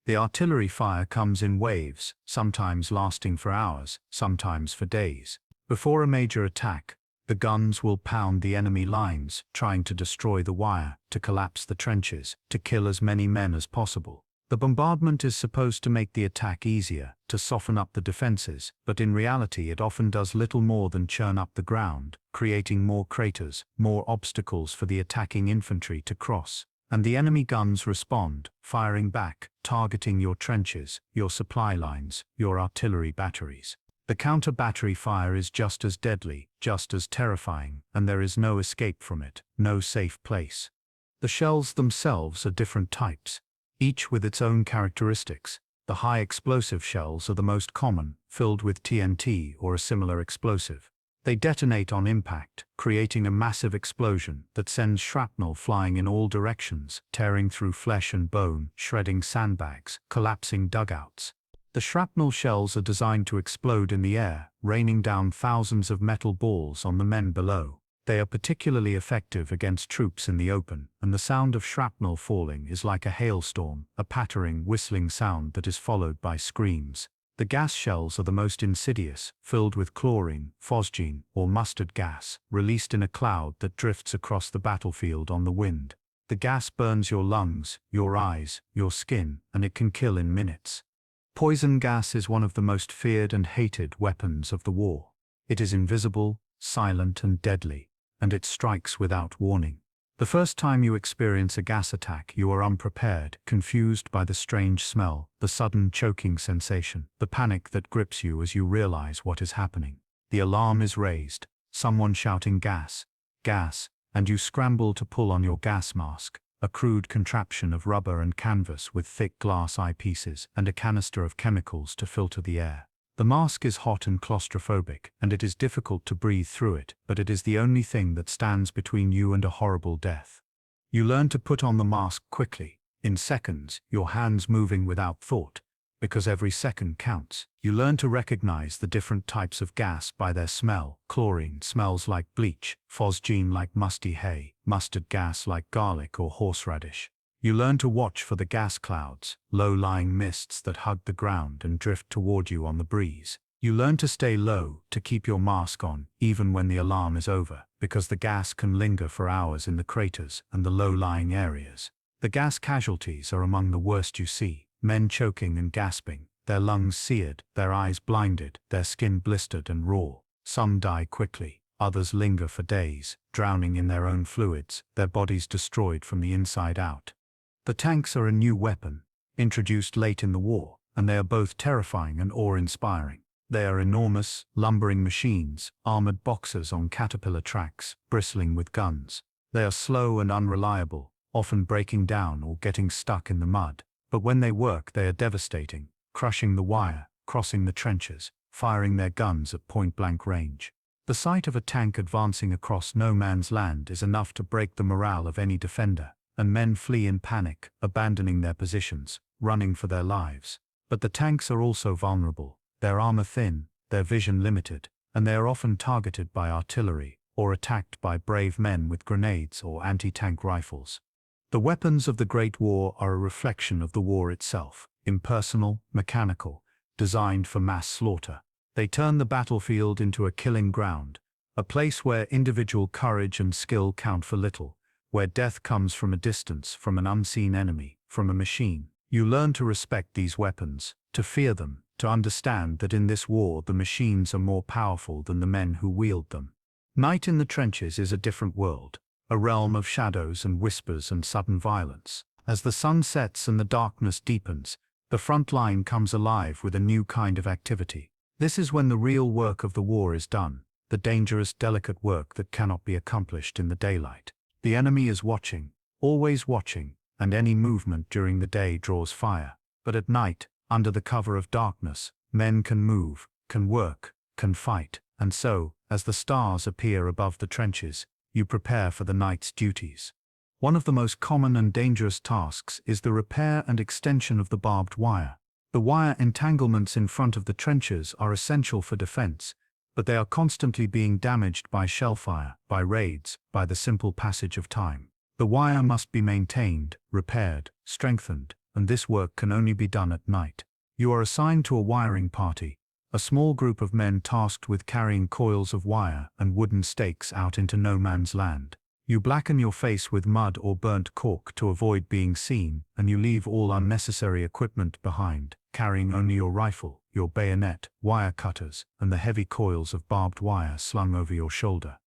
The artillery fire comes in waves, sometimes lasting for hours, sometimes for days. Before a major attack, the guns will pound the enemy lines, trying to destroy the wire, to collapse the trenches, to kill as many men as possible. The bombardment is supposed to make the attack easier, to soften up the defenses, but in reality it often does little more than churn up the ground, creating more craters, more obstacles for the attacking infantry to cross. And the enemy guns respond, firing back, targeting your trenches, your supply lines, your artillery batteries. The counter-battery fire is just as deadly, just as terrifying, and there is no escape from it, no safe place. The shells themselves are different types, each with its own characteristics. The high explosive shells are the most common, filled with TNT or a similar explosive. They detonate on impact, creating a massive explosion that sends shrapnel flying in all directions, tearing through flesh and bone, shredding sandbags, collapsing dugouts. The shrapnel shells are designed to explode in the air, raining down thousands of metal balls on the men below. They are particularly effective against troops in the open, and the sound of shrapnel falling is like a hailstorm, a pattering, whistling sound that is followed by screams. The gas shells are the most insidious, filled with chlorine, phosgene, or mustard gas, released in a cloud that drifts across the battlefield on the wind. The gas burns your lungs, your eyes, your skin, and it can kill in minutes. Poison gas is one of the most feared and hated weapons of the war. It is invisible, silent, and deadly, and it strikes without warning. The first time you experience a gas attack, you are unprepared, confused by the strange smell, the sudden choking sensation, the panic that grips you as you realize what is happening. The alarm is raised, someone shouting gas, gas, and you scramble to pull on your gas mask, a crude contraption of rubber and canvas with thick glass eyepieces and a canister of chemicals to filter the air. The mask is hot and claustrophobic, and it is difficult to breathe through it, but it is the only thing that stands between you and a horrible death. You learn to put on the mask quickly, in seconds, your hands moving without thought, because every second counts. You learn to recognize the different types of gas by their smell. Chlorine smells like bleach, phosgene like musty hay, mustard gas like garlic or horseradish. You learn to watch for the gas clouds, low-lying mists that hug the ground and drift toward you on the breeze. You learn to stay low, to keep your mask on, even when the alarm is over, because the gas can linger for hours in the craters and the low-lying areas. The gas casualties are among the worst you see, men choking and gasping, their lungs seared, their eyes blinded, their skin blistered and raw. Some die quickly, others linger for days, drowning in their own fluids, their bodies destroyed from the inside out. The tanks are a new weapon, introduced late in the war, and they are both terrifying and awe-inspiring. They are enormous, lumbering machines, armored boxers on caterpillar tracks, bristling with guns. They are slow and unreliable, often breaking down or getting stuck in the mud. But when they work, they are devastating, crushing the wire, crossing the trenches, firing their guns at point-blank range. The sight of a tank advancing across no man's land is enough to break the morale of any defender, and men flee in panic, abandoning their positions, running for their lives. But the tanks are also vulnerable, their armor thin, their vision limited, and they are often targeted by artillery, or attacked by brave men with grenades or anti-tank rifles. The weapons of the Great War are a reflection of the war itself, impersonal, mechanical, designed for mass slaughter. They turn the battlefield into a killing ground, a place where individual courage and skill count for little, where death comes from a distance, from an unseen enemy, from a machine. You learn to respect these weapons, to fear them, to understand that in this war the machines are more powerful than the men who wield them. Night in the trenches is a different world, a realm of shadows and whispers and sudden violence. As the sun sets and the darkness deepens, the front line comes alive with a new kind of activity. This is when the real work of the war is done, the dangerous, delicate work that cannot be accomplished in the daylight. The enemy is watching, always watching, and any movement during the day draws fire. But at night, under the cover of darkness, men can move, can work, can fight, and so, as the stars appear above the trenches, you prepare for the night's duties. One of the most common and dangerous tasks is the repair and extension of the barbed wire. The wire entanglements in front of the trenches are essential for defense, but they are constantly being damaged by shellfire, by raids, by the simple passage of time. The wire must be maintained, repaired, strengthened, and this work can only be done at night. You are assigned to a wiring party, a small group of men tasked with carrying coils of wire and wooden stakes out into no man's land. You blacken your face with mud or burnt cork to avoid being seen, and you leave all unnecessary equipment behind, carrying only your rifle, your bayonet, wire cutters, and the heavy coils of barbed wire slung over your shoulder.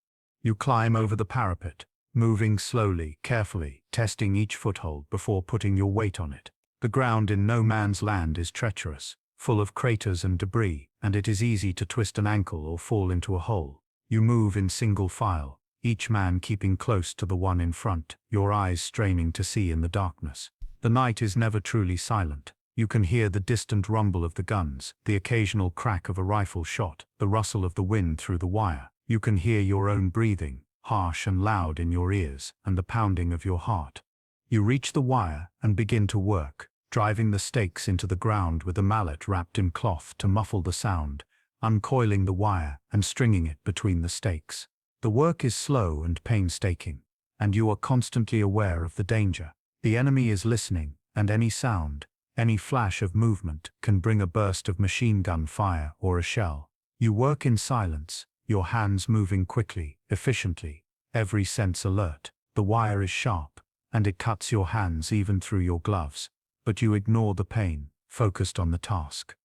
You climb over the parapet, moving slowly, carefully, testing each foothold before putting your weight on it. The ground in no man's land is treacherous, full of craters and debris, and it is easy to twist an ankle or fall into a hole. You move in single file, each man keeping close to the one in front, your eyes straining to see in the darkness. The night is never truly silent. You can hear the distant rumble of the guns, the occasional crack of a rifle shot, the rustle of the wind through the wire. You can hear your own breathing, harsh and loud in your ears, and the pounding of your heart. You reach the wire and begin to work, driving the stakes into the ground with a mallet wrapped in cloth to muffle the sound, uncoiling the wire and stringing it between the stakes. The work is slow and painstaking, and you are constantly aware of the danger. The enemy is listening, and any sound, any flash of movement can bring a burst of machine gun fire or a shell. You work in silence, your hands moving quickly, efficiently, every sense alert. The wire is sharp, and it cuts your hands even through your gloves, but you ignore the pain, focused on the task.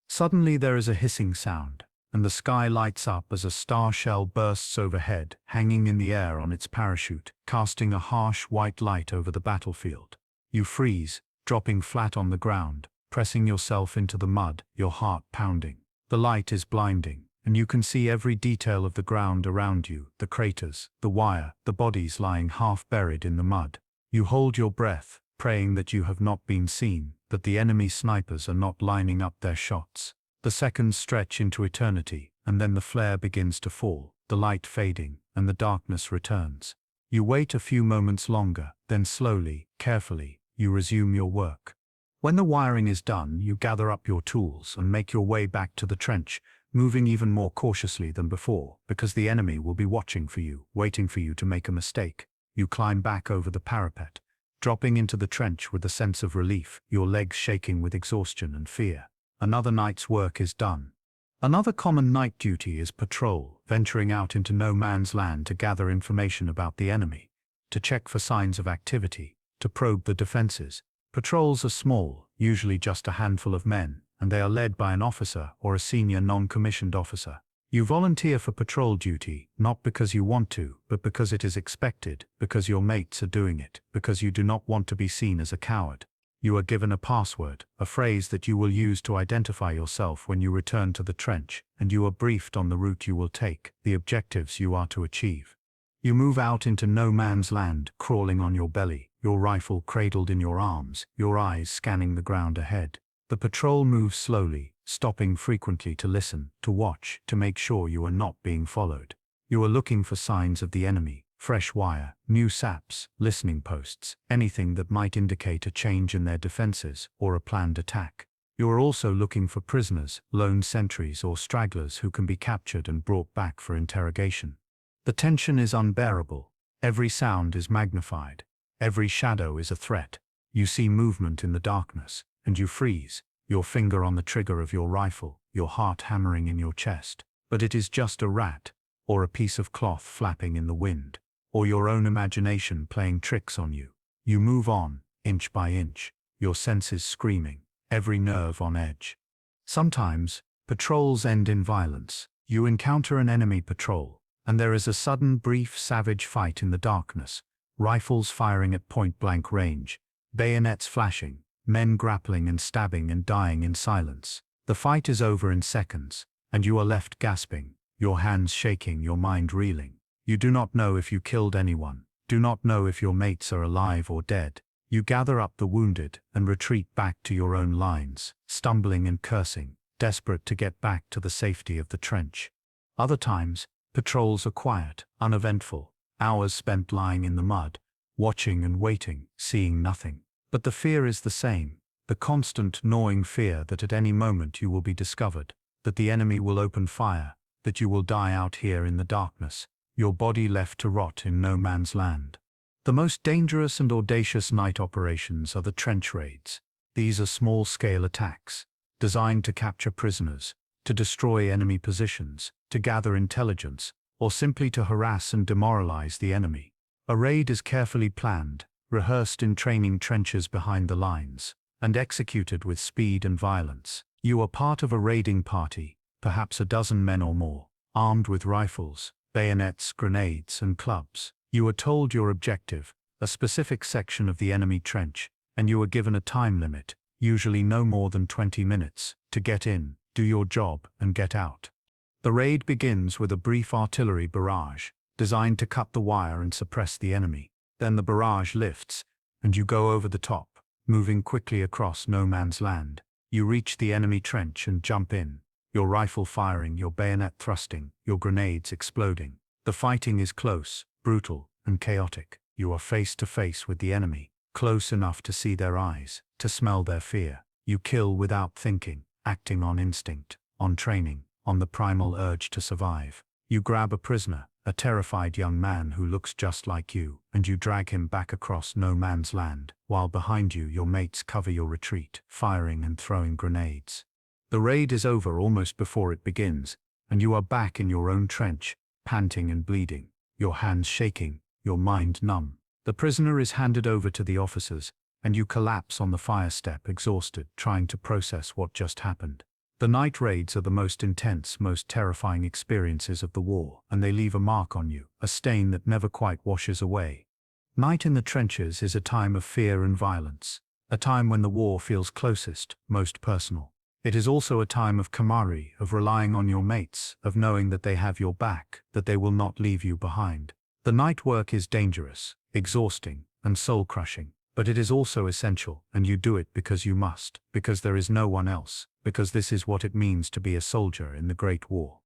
Suddenly there is a hissing sound, and the sky lights up as a star shell bursts overhead, hanging in the air on its parachute, casting a harsh white light over the battlefield. You freeze, dropping flat on the ground, pressing yourself into the mud, your heart pounding. The light is blinding, and you can see every detail of the ground around you, the craters, the wire, the bodies lying half buried in the mud. You hold your breath, praying that you have not been seen, that the enemy snipers are not lining up their shots. The seconds stretch into eternity, and then the flare begins to fall, the light fading, and the darkness returns. You wait a few moments longer, then slowly, carefully, you resume your work. When the wiring is done, you gather up your tools and make your way back to the trench, moving even more cautiously than before, because the enemy will be watching for you, waiting for you to make a mistake. You climb back over the parapet, dropping into the trench with a sense of relief, your legs shaking with exhaustion and fear. Another night's work is done. Another common night duty is patrol, venturing out into no man's land to gather information about the enemy, to check for signs of activity, to probe the defenses. Patrols are small, usually just a handful of men, and they are led by an officer or a senior non-commissioned officer. You volunteer for patrol duty, not because you want to, but because it is expected, because your mates are doing it, because you do not want to be seen as a coward. You are given a password, a phrase that you will use to identify yourself when you return to the trench, and you are briefed on the route you will take, the objectives you are to achieve. You move out into no man's land, crawling on your belly, your rifle cradled in your arms, your eyes scanning the ground ahead. The patrol moves slowly, stopping frequently to listen, to watch, to make sure you are not being followed. You are looking for signs of the enemy, fresh wire, new saps, listening posts, anything that might indicate a change in their defenses or a planned attack. You are also looking for prisoners, lone sentries or stragglers who can be captured and brought back for interrogation. The tension is unbearable. Every sound is magnified. Every shadow is a threat. You see movement in the darkness, and you freeze, your finger on the trigger of your rifle, your heart hammering in your chest. But it is just a rat, or a piece of cloth flapping in the wind, or your own imagination playing tricks on you. You move on, inch by inch, your senses screaming, every nerve on edge. Sometimes, patrols end in violence. You encounter an enemy patrol, and there is a sudden, brief, savage fight in the darkness, rifles firing at point-blank range, bayonets flashing, men grappling and stabbing and dying in silence. The fight is over in seconds, and you are left gasping, your hands shaking, your mind reeling. You do not know if you killed anyone, do not know if your mates are alive or dead. You gather up the wounded and retreat back to your own lines, stumbling and cursing, desperate to get back to the safety of the trench. Other times, patrols are quiet, uneventful, hours spent lying in the mud, watching and waiting, seeing nothing. But the fear is the same, the constant gnawing fear that at any moment you will be discovered, that the enemy will open fire, that you will die out here in the darkness, your body left to rot in no man's land. The most dangerous and audacious night operations are the trench raids. These are small-scale attacks, designed to capture prisoners, to destroy enemy positions, to gather intelligence, or simply to harass and demoralize the enemy. A raid is carefully planned, rehearsed in training trenches behind the lines, and executed with speed and violence. You are part of a raiding party, perhaps a dozen men or more, armed with rifles, bayonets, grenades, and clubs. You are told your objective, a specific section of the enemy trench, and you are given a time limit, usually no more than 20 minutes, to get in, do your job, and get out. The raid begins with a brief artillery barrage, designed to cut the wire and suppress the enemy. Then the barrage lifts, and you go over the top, moving quickly across no man's land. You reach the enemy trench and jump in, your rifle firing, your bayonet thrusting, your grenades exploding. The fighting is close, brutal, and chaotic. You are face to face with the enemy, close enough to see their eyes, to smell their fear. You kill without thinking, acting on instinct, on training, on the primal urge to survive. You grab a prisoner, a terrified young man who looks just like you, and you drag him back across no man's land, while behind you your mates cover your retreat, firing and throwing grenades. The raid is over almost before it begins, and you are back in your own trench, panting and bleeding, your hands shaking, your mind numb. The prisoner is handed over to the officers, and you collapse on the fire step, exhausted, trying to process what just happened. The night raids are the most intense, most terrifying experiences of the war, and they leave a mark on you, a stain that never quite washes away. Night in the trenches is a time of fear and violence, a time when the war feels closest, most personal. It is also a time of camaraderie, of relying on your mates, of knowing that they have your back, that they will not leave you behind. The night work is dangerous, exhausting, and soul-crushing, but it is also essential, and you do it because you must, because there is no one else, because this is what it means to be a soldier in the Great War.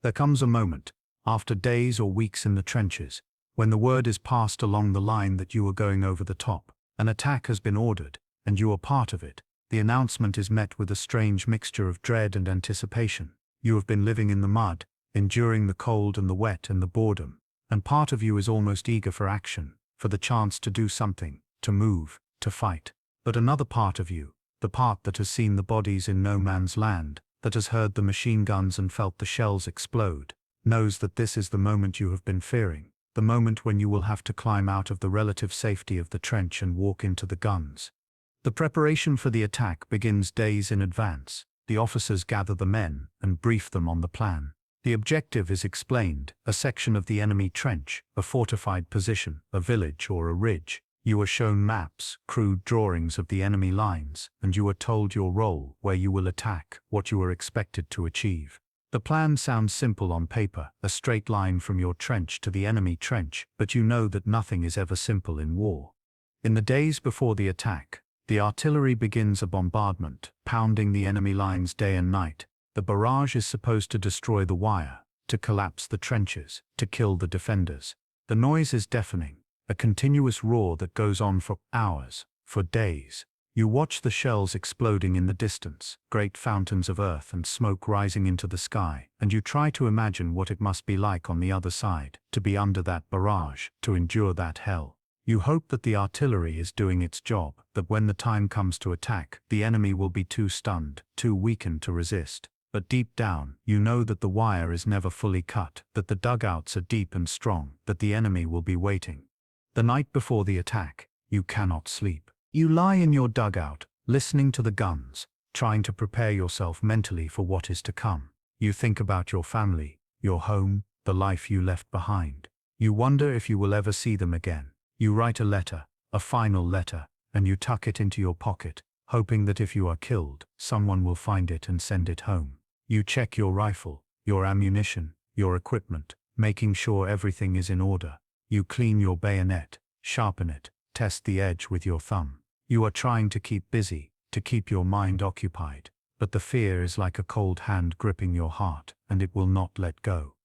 There comes a moment, after days or weeks in the trenches, when the word is passed along the line that you are going over the top. An attack has been ordered, and you are part of it. The announcement is met with a strange mixture of dread and anticipation. You have been living in the mud, enduring the cold and the wet and the boredom, and part of you is almost eager for action, for the chance to do something, to move, to fight. But another part of you, the part that has seen the bodies in no man's land, that has heard the machine guns and felt the shells explode, knows that this is the moment you have been fearing, the moment when you will have to climb out of the relative safety of the trench and walk into the guns. The preparation for the attack begins days in advance. The officers gather the men and brief them on the plan. The objective is explained, a section of the enemy trench, a fortified position, a village or a ridge. You are shown maps, crude drawings of the enemy lines, and you are told your role, where you will attack, what you are expected to achieve. The plan sounds simple on paper, a straight line from your trench to the enemy trench, but you know that nothing is ever simple in war. In the days before the attack, the artillery begins a bombardment, pounding the enemy lines day and night. The barrage is supposed to destroy the wire, to collapse the trenches, to kill the defenders. The noise is deafening, a continuous roar that goes on for hours, for days. You watch the shells exploding in the distance, great fountains of earth and smoke rising into the sky, and you try to imagine what it must be like on the other side, to be under that barrage, to endure that hell. You hope that the artillery is doing its job, that when the time comes to attack, the enemy will be too stunned, too weakened to resist. But deep down, you know that the wire is never fully cut, that the dugouts are deep and strong, that the enemy will be waiting. The night before the attack, you cannot sleep. You lie in your dugout, listening to the guns, trying to prepare yourself mentally for what is to come. You think about your family, your home, the life you left behind. You wonder if you will ever see them again. You write a letter, a final letter, and you tuck it into your pocket, hoping that if you are killed, someone will find it and send it home. You check your rifle, your ammunition, your equipment, making sure everything is in order. You clean your bayonet, sharpen it, test the edge with your thumb. You are trying to keep busy, to keep your mind occupied, but the fear is like a cold hand gripping your heart, and it will not let go.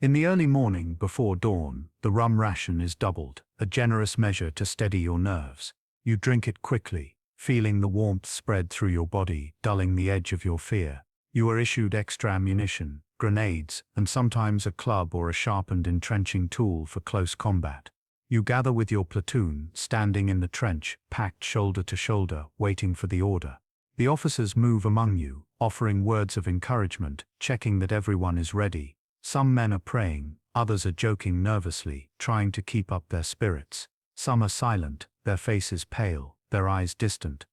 In the early morning, before dawn, the rum ration is doubled, a generous measure to steady your nerves. You drink it quickly, feeling the warmth spread through your body, dulling the edge of your fear. You are issued extra ammunition, grenades, and sometimes a club or a sharpened entrenching tool for close combat. You gather with your platoon, standing in the trench, packed shoulder to shoulder, waiting for the order. The officers move among you, offering words of encouragement, checking that everyone is ready. Some men are praying, others are joking nervously, trying to keep up their spirits. Some are silent, their faces pale, their eyes distant.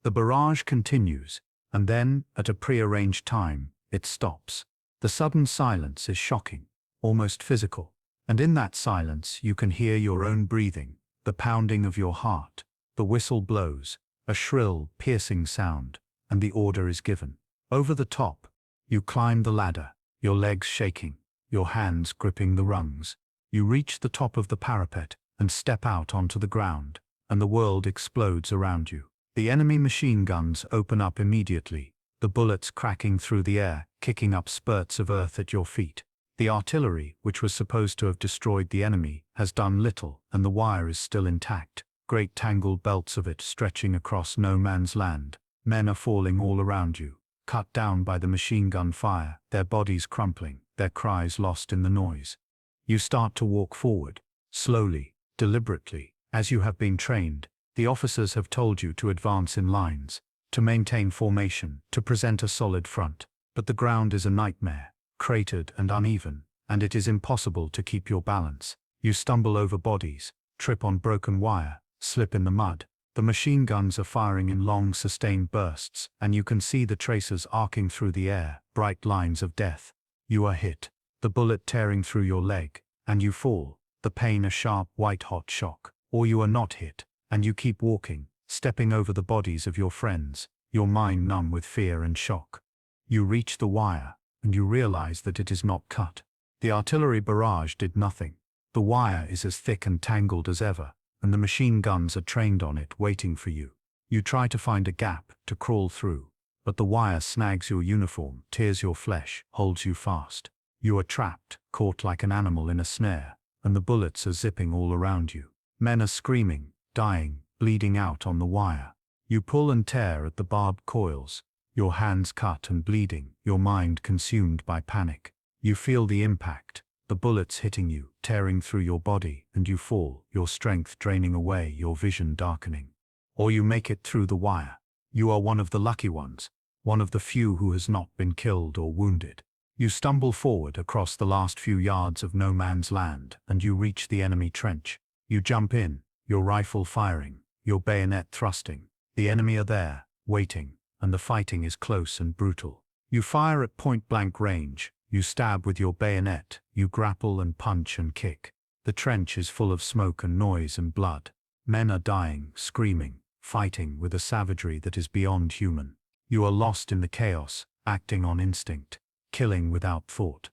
The barrage continues, and then, at a prearranged time, it stops. The sudden silence is shocking, almost physical. And in that silence you can hear your own breathing, the pounding of your heart. The whistle blows, a shrill, piercing sound, and the order is given. Over the top, you climb the ladder, your legs shaking, your hands gripping the rungs. You reach the top of the parapet and step out onto the ground, and the world explodes around you. The enemy machine guns open up immediately, the bullets cracking through the air, kicking up spurts of earth at your feet. The artillery, which was supposed to have destroyed the enemy, has done little, and the wire is still intact, great tangled belts of it stretching across no man's land. Men are falling all around you, cut down by the machine gun fire, their bodies crumpling, their cries lost in the noise. You start to walk forward, slowly, deliberately, as you have been trained. The officers have told you to advance in lines, to maintain formation, to present a solid front. But the ground is a nightmare, cratered and uneven, and it is impossible to keep your balance. You stumble over bodies, trip on broken wire, slip in the mud. The machine guns are firing in long, sustained bursts, and you can see the tracers arcing through the air, bright lines of death. You are hit, the bullet tearing through your leg, and you fall, the pain a sharp, white-hot shock. Or you are not hit, and you keep walking, stepping over the bodies of your friends, your mind numb with fear and shock. You reach the wire, and you realize that it is not cut. The artillery barrage did nothing. The wire is as thick and tangled as ever, and the machine guns are trained on it, waiting for you. You try to find a gap to crawl through, but the wire snags your uniform, tears your flesh, holds you fast. You are trapped, caught like an animal in a snare, and the bullets are zipping all around you. Men are screaming, dying, bleeding out on the wire. You pull and tear at the barbed coils, your hands cut and bleeding, your mind consumed by panic. You feel the impact, the bullets hitting you, tearing through your body, and you fall, your strength draining away, your vision darkening. Or you make it through the wire. You are one of the lucky ones, one of the few who has not been killed or wounded. You stumble forward across the last few yards of no man's land, and you reach the enemy trench. You jump in, your rifle firing, your bayonet thrusting. The enemy are there, waiting, and the fighting is close and brutal. You fire at point-blank range, you stab with your bayonet, you grapple and punch and kick. The trench is full of smoke and noise and blood. Men are dying, screaming, fighting with a savagery that is beyond human. You are lost in the chaos, acting on instinct, killing without thought.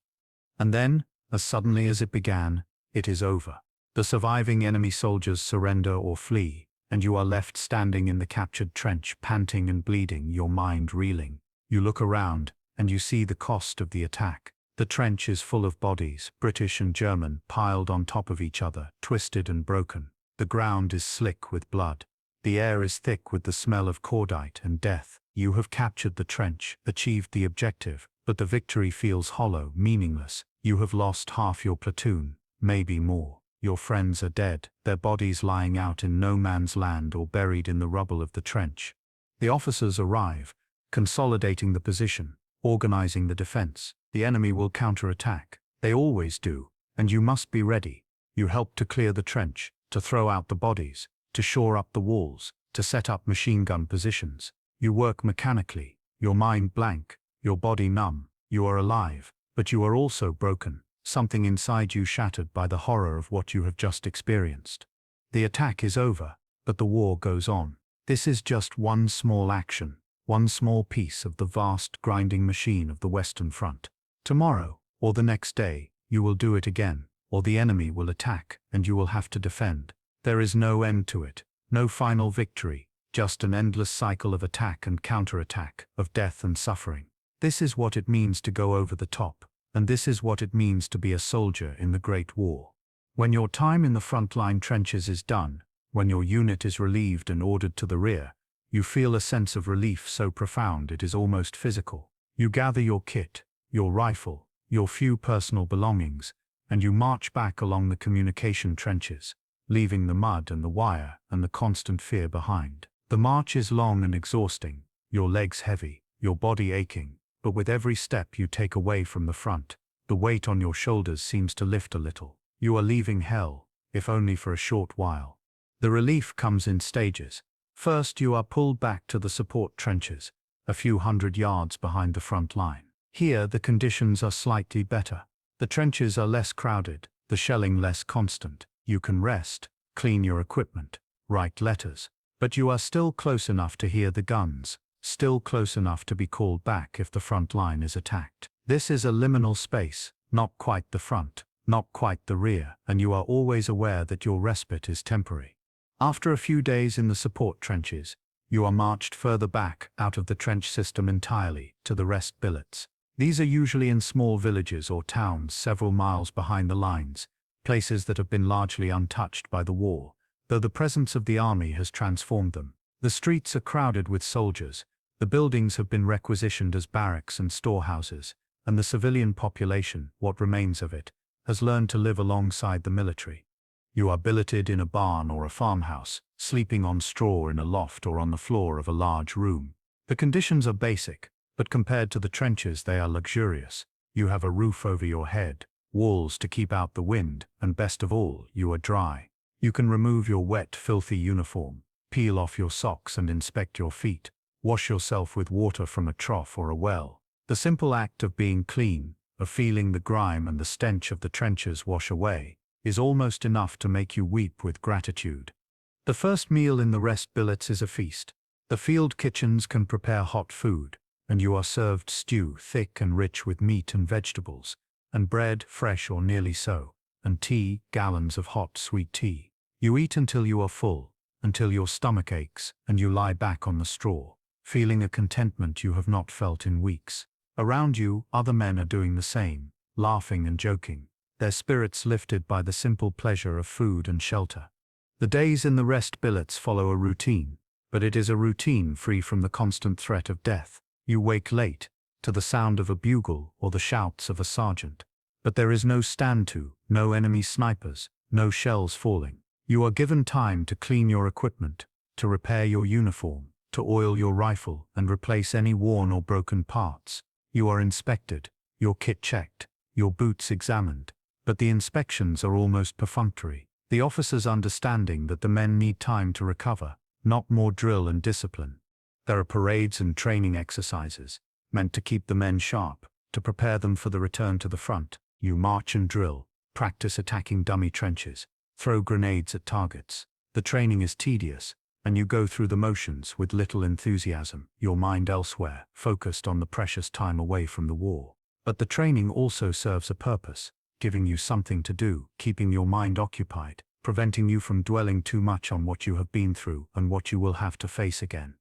And then, as suddenly as it began, it is over. The surviving enemy soldiers surrender or flee, and you are left standing in the captured trench, panting and bleeding, your mind reeling. You look around, and you see the cost of the attack. The trench is full of bodies, British and German, piled on top of each other, twisted and broken. The ground is slick with blood. The air is thick with the smell of cordite and death. You have captured the trench, achieved the objective, but the victory feels hollow, meaningless. You have lost half your platoon, maybe more. Your friends are dead, their bodies lying out in no man's land or buried in the rubble of the trench. The officers arrive, consolidating the position, organizing the defense. The enemy will counterattack. They always do, and you must be ready. You help to clear the trench, to throw out the bodies, to shore up the walls, to set up machine gun positions. You work mechanically, your mind blank, your body numb. You are alive, but you are also broken, something inside you shattered by the horror of what you have just experienced. The attack is over, but the war goes on. This is just one small action, one small piece of the vast grinding machine of the Western Front. Tomorrow, or the next day, you will do it again, or the enemy will attack, and you will have to defend. There is no end to it, no final victory, just an endless cycle of attack and counterattack, of death and suffering. This is what it means to go over the top, and this is what it means to be a soldier in the Great War. When your time in the frontline trenches is done, when your unit is relieved and ordered to the rear, you feel a sense of relief so profound it is almost physical. You gather your kit, your rifle, your few personal belongings, and you march back along the communication trenches, leaving the mud and the wire and the constant fear behind. The march is long and exhausting, your legs heavy, your body aching, but with every step you take away from the front, the weight on your shoulders seems to lift a little. You are leaving hell, if only for a short while. The relief comes in stages. First, you are pulled back to the support trenches, a few hundred yards behind the front line. Here, the conditions are slightly better. The trenches are less crowded, the shelling less constant. You can rest, clean your equipment, write letters, but you are still close enough to hear the guns, still close enough to be called back if the front line is attacked. This is a liminal space, not quite the front, not quite the rear, and you are always aware that your respite is temporary. After a few days in the support trenches, you are marched further back out of the trench system entirely to the rest billets. These are usually in small villages or towns several miles behind the lines, places that have been largely untouched by the war, though the presence of the army has transformed them. The streets are crowded with soldiers, the buildings have been requisitioned as barracks and storehouses, and the civilian population, what remains of it, has learned to live alongside the military. You are billeted in a barn or a farmhouse, sleeping on straw in a loft or on the floor of a large room. The conditions are basic, but compared to the trenches they are luxurious. You have a roof over your head, walls to keep out the wind, and best of all, you are dry. You can remove your wet, filthy uniform, peel off your socks and inspect your feet, wash yourself with water from a trough or a well. The simple act of being clean, of feeling the grime and the stench of the trenches wash away, is almost enough to make you weep with gratitude. The first meal in the rest billets is a feast. The field kitchens can prepare hot food, and you are served stew thick and rich with meat and vegetables, and bread fresh or nearly so, and tea, gallons of hot sweet tea. You eat until you are full, until your stomach aches, and you lie back on the straw, feeling a contentment you have not felt in weeks. Around you, other men are doing the same, laughing and joking, their spirits lifted by the simple pleasure of food and shelter. The days in the rest billets follow a routine, but it is a routine free from the constant threat of death. You wake late, to the sound of a bugle or the shouts of a sergeant. But there is no stand-to, no enemy snipers, no shells falling. You are given time to clean your equipment, to repair your uniform, to oil your rifle and replace any worn or broken parts. You are inspected, your kit checked, your boots examined, but the inspections are almost perfunctory, the officers understanding that the men need time to recover, not more drill and discipline. There are parades and training exercises, meant to keep the men sharp, to prepare them for the return to the front. You march and drill, practice attacking dummy trenches, throw grenades at targets. The training is tedious, and you go through the motions with little enthusiasm, your mind elsewhere, focused on the precious time away from the war. But the training also serves a purpose, giving you something to do, keeping your mind occupied. preventing you from dwelling too much on what you have been through and what you will have to face again.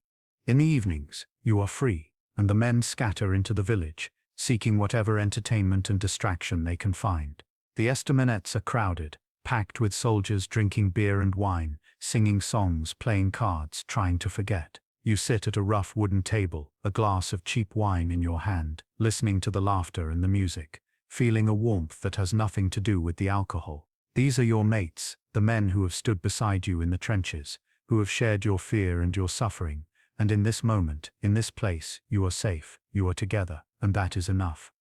In the evenings, you are free, and the men scatter into the village, seeking whatever entertainment and distraction they can find. The estaminets are crowded, packed with soldiers drinking beer and wine, singing songs, playing cards, trying to forget. You sit at a rough wooden table, a glass of cheap wine in your hand, listening to the laughter and the music, feeling a warmth that has nothing to do with the alcohol. These are your mates, the men who have stood beside you in the trenches, who have shared your fear and your suffering, and in this moment, in this place, you are safe, you are together, and that is enough.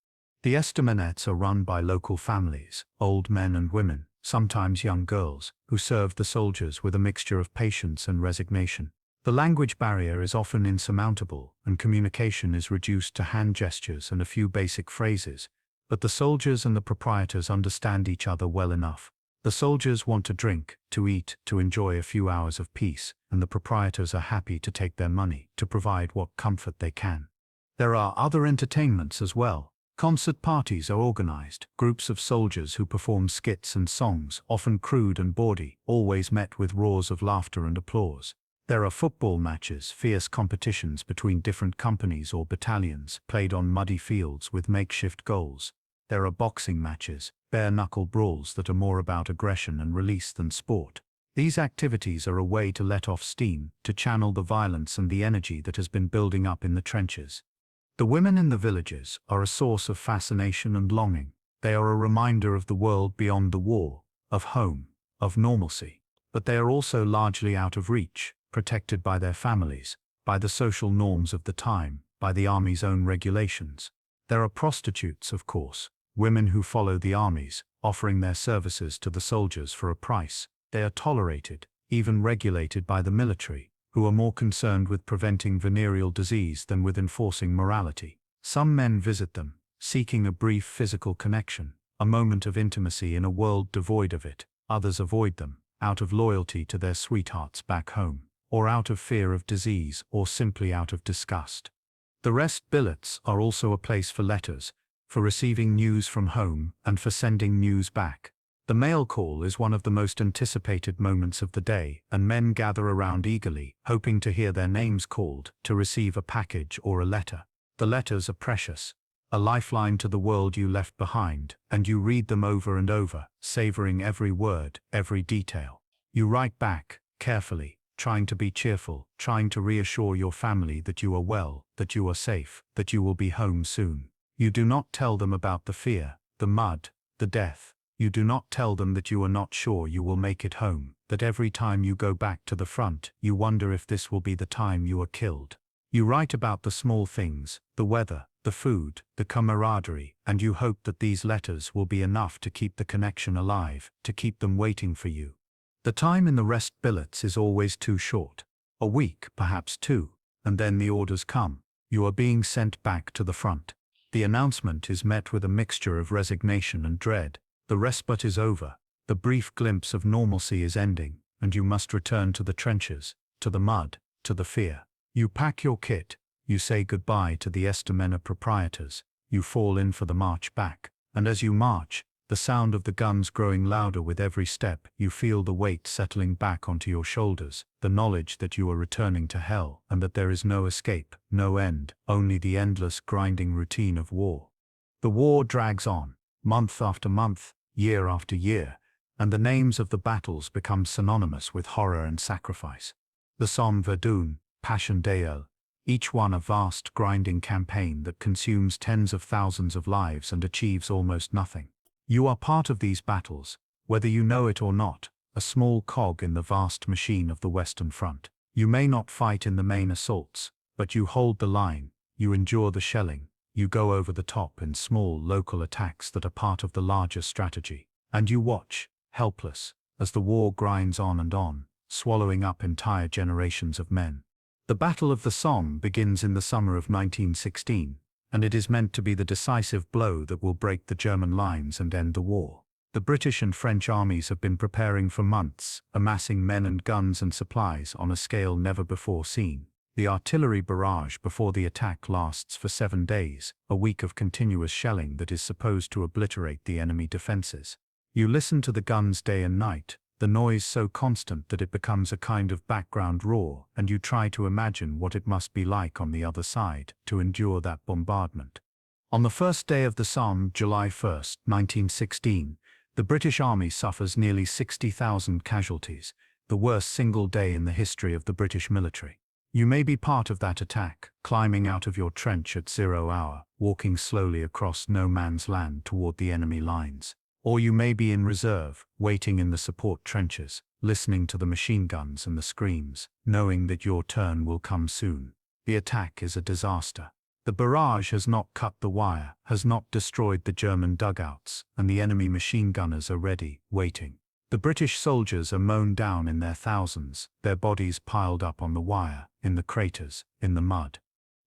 The estaminets are run by local families, old men and women, sometimes young girls, who serve the soldiers with a mixture of patience and resignation. The language barrier is often insurmountable, and communication is reduced to hand gestures and a few basic phrases, but the soldiers and the proprietors understand each other well enough. The soldiers want to drink, to eat, to enjoy a few hours of peace, and the proprietors are happy to take their money to provide what comfort they can. There are other entertainments as well. Concert parties are organized, groups of soldiers who perform skits and songs, often crude and bawdy, always met with roars of laughter and applause. There are football matches, fierce competitions between different companies or battalions, played on muddy fields with makeshift goals. There are boxing matches, bare-knuckle brawls that are more about aggression and release than sport. These activities are a way to let off steam, to channel the violence and the energy that has been building up in the trenches. The women in the villages are a source of fascination and longing. They are a reminder of the world beyond the war, of home, of normalcy. But they are also largely out of reach, protected by their families, by the social norms of the time, by the army's own regulations. There are prostitutes, of course, women who follow the armies, offering their services to the soldiers for a price. They are tolerated, even regulated by the military, who are more concerned with preventing venereal disease than with enforcing morality. Some men visit them, seeking a brief physical connection, a moment of intimacy in a world devoid of it. Others avoid them, out of loyalty to their sweethearts back home, or out of fear of disease, or simply out of disgust. The rest billets are also a place for letters, for receiving news from home, and for sending news back. The mail call is one of the most anticipated moments of the day, and men gather around eagerly, hoping to hear their names called, to receive a package or a letter. The letters are precious, a lifeline to the world you left behind, and you read them over and over, savoring every word, every detail. You write back, carefully, trying to be cheerful, trying to reassure your family that you are well, that you are safe, that you will be home soon. You do not tell them about the fear, the mud, the death. You do not tell them that you are not sure you will make it home, that every time you go back to the front, you wonder if this will be the time you are killed. You write about the small things, the weather, the food, the camaraderie, and you hope that these letters will be enough to keep the connection alive, to keep them waiting for you. The time in the rest billets is always too short. A week, perhaps two, and then the orders come. You are being sent back to the front. The announcement is met with a mixture of resignation and dread. The respite is over, the brief glimpse of normalcy is ending, and you must return to the trenches, to the mud, to the fear. You pack your kit, you say goodbye to the estaminet proprietors, you fall in for the march back, and as you march, the sound of the guns growing louder with every step, you feel the weight settling back onto your shoulders, the knowledge that you are returning to hell, and that there is no escape, no end, only the endless grinding routine of war. The war drags on, month after month, year after year, and the names of the battles become synonymous with horror and sacrifice. The Somme, Verdun, Passchendaele, each one a vast grinding campaign that consumes tens of thousands of lives and achieves almost nothing. You are part of these battles, whether you know it or not, a small cog in the vast machine of the Western Front. You may not fight in the main assaults, but you hold the line, you endure the shelling, you go over the top in small local attacks that are part of the larger strategy, and you watch, helpless, as the war grinds on and on, swallowing up entire generations of men. The Battle of the Somme begins in the summer of 1916, and it is meant to be the decisive blow that will break the German lines and end the war. The British and French armies have been preparing for months, amassing men and guns and supplies on a scale never before seen. The artillery barrage before the attack lasts for 7 days, a week of continuous shelling that is supposed to obliterate the enemy defenses. You listen to the guns day and night, the noise so constant that it becomes a kind of background roar, and you try to imagine what it must be like on the other side, to endure that bombardment. On the first day of the Somme, July 1, 1916, the British Army suffers nearly 60,000 casualties, the worst single day in the history of the British military. You may be part of that attack, climbing out of your trench at 0 hour, walking slowly across no man's land toward the enemy lines. Or you may be in reserve, waiting in the support trenches, listening to the machine guns and the screams, knowing that your turn will come soon. The attack is a disaster. The barrage has not cut the wire, has not destroyed the German dugouts, and the enemy machine gunners are ready, waiting. The British soldiers are mown down in their thousands, their bodies piled up on the wire, in the craters, in the mud.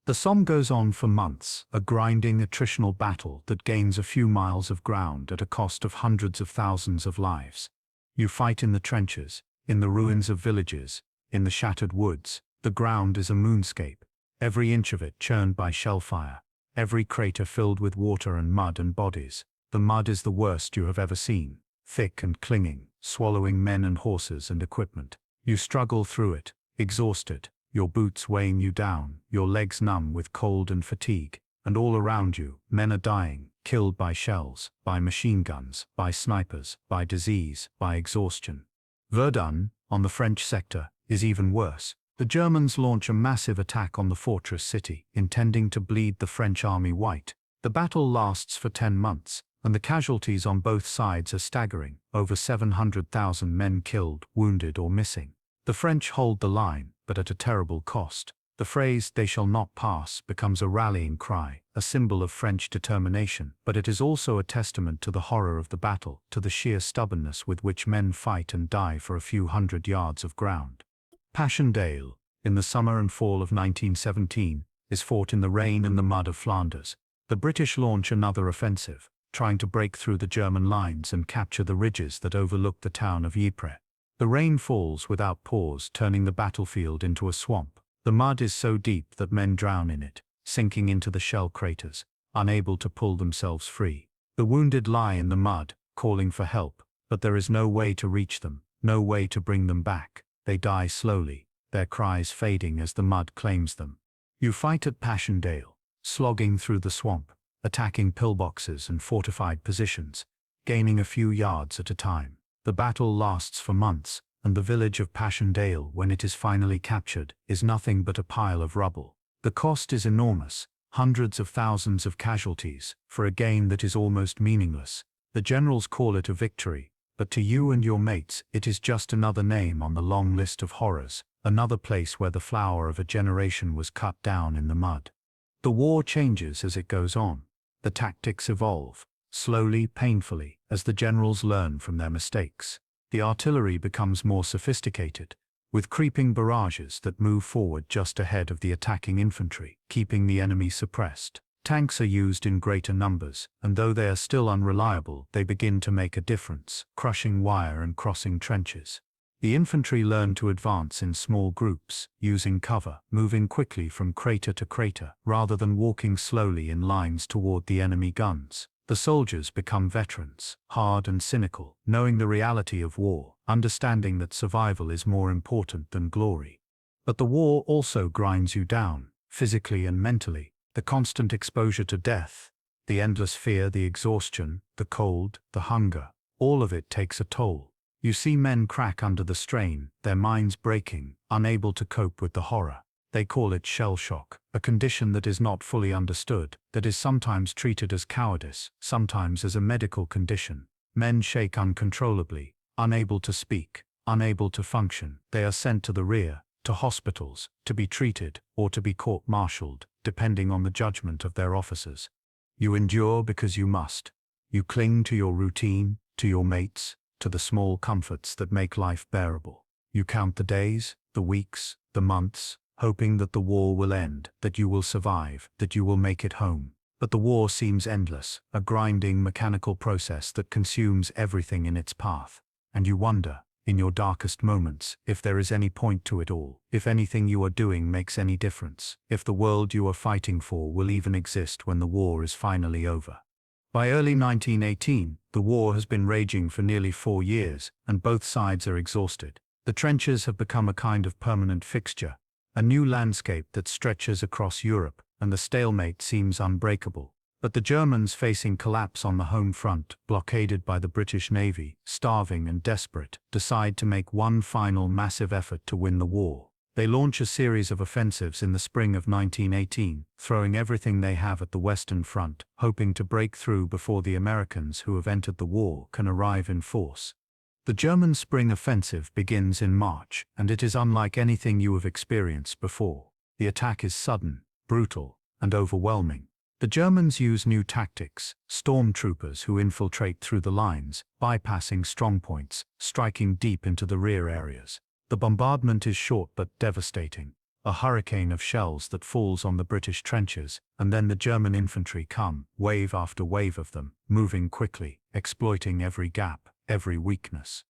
The Somme goes on for months, a grinding attritional battle that gains a few miles of ground at a cost of hundreds of thousands of lives. You fight in the trenches, in the ruins of villages, in the shattered woods. The ground is a moonscape, every inch of it churned by shellfire, every crater filled with water and mud and bodies. The mud is the worst you have ever seen, thick and clinging, swallowing men and horses and equipment. You struggle through it, exhausted, your boots weighing you down, your legs numb with cold and fatigue, and all around you, men are dying, killed by shells, by machine guns, by snipers, by disease, by exhaustion. Verdun, on the French sector, is even worse. The Germans launch a massive attack on the fortress city, intending to bleed the French army white. The battle lasts for 10 months, and the casualties on both sides are staggering, over 700,000 men killed, wounded or missing. The French hold the line, but at a terrible cost. The phrase, "they shall not pass," becomes a rallying cry, a symbol of French determination, but it is also a testament to the horror of the battle, to the sheer stubbornness with which men fight and die for a few hundred yards of ground. Passchendaele, in the summer and fall of 1917, is fought in the rain and the mud of Flanders. The British launch another offensive, trying to break through the German lines and capture the ridges that overlook the town of Ypres. The rain falls without pause, turning the battlefield into a swamp. The mud is so deep that men drown in it, sinking into the shell craters, unable to pull themselves free. The wounded lie in the mud, calling for help, but there is no way to reach them, no way to bring them back. They die slowly, their cries fading as the mud claims them. You fight at Passchendaele, slogging through the swamp, attacking pillboxes and fortified positions, gaining a few yards at a time. The battle lasts for months, and the village of Passchendaele, when it is finally captured, is nothing but a pile of rubble. The cost is enormous, hundreds of thousands of casualties, for a gain that is almost meaningless. The generals call it a victory, but to you and your mates it is just another name on the long list of horrors, another place where the flower of a generation was cut down in the mud. The war changes as it goes on. The tactics evolve, slowly, painfully, as the generals learn from their mistakes. The artillery becomes more sophisticated, with creeping barrages that move forward just ahead of the attacking infantry, keeping the enemy suppressed. Tanks are used in greater numbers, and though they are still unreliable, they begin to make a difference, crushing wire and crossing trenches. The infantry learn to advance in small groups, using cover, moving quickly from crater to crater, rather than walking slowly in lines toward the enemy guns. The soldiers become veterans, hard and cynical, knowing the reality of war, understanding that survival is more important than glory. But the war also grinds you down, physically and mentally. The constant exposure to death, the endless fear, the exhaustion, the cold, the hunger, all of it takes a toll. You see men crack under the strain, their minds breaking, unable to cope with the horror. They call it shell shock, a condition that is not fully understood, that is sometimes treated as cowardice, sometimes as a medical condition. Men shake uncontrollably, unable to speak, unable to function. They are sent to the rear, to hospitals, to be treated, or to be court-martialed, depending on the judgment of their officers. You endure because you must. You cling to your routine, to your mates, to the small comforts that make life bearable. You count the days, the weeks, the months, hoping that the war will end, that you will survive, that you will make it home. But the war seems endless, a grinding mechanical process that consumes everything in its path. And you wonder, in your darkest moments, if there is any point to it all, if anything you are doing makes any difference, if the world you are fighting for will even exist when the war is finally over. By early 1918, the war has been raging for nearly 4 years, and both sides are exhausted. The trenches have become a kind of permanent fixture, a new landscape that stretches across Europe, and the stalemate seems unbreakable. But the Germans, facing collapse on the home front, blockaded by the British Navy, starving and desperate, decide to make one final massive effort to win the war. They launch a series of offensives in the spring of 1918, throwing everything they have at the Western Front, hoping to break through before the Americans, who have entered the war, can arrive in force. The German spring offensive begins in March, and it is unlike anything you have experienced before. The attack is sudden, brutal, and overwhelming. The Germans use new tactics: stormtroopers who infiltrate through the lines, bypassing strongpoints, striking deep into the rear areas. The bombardment is short but devastating, a hurricane of shells that falls on the British trenches, and then the German infantry come, wave after wave of them, moving quickly, exploiting every gap, every weakness.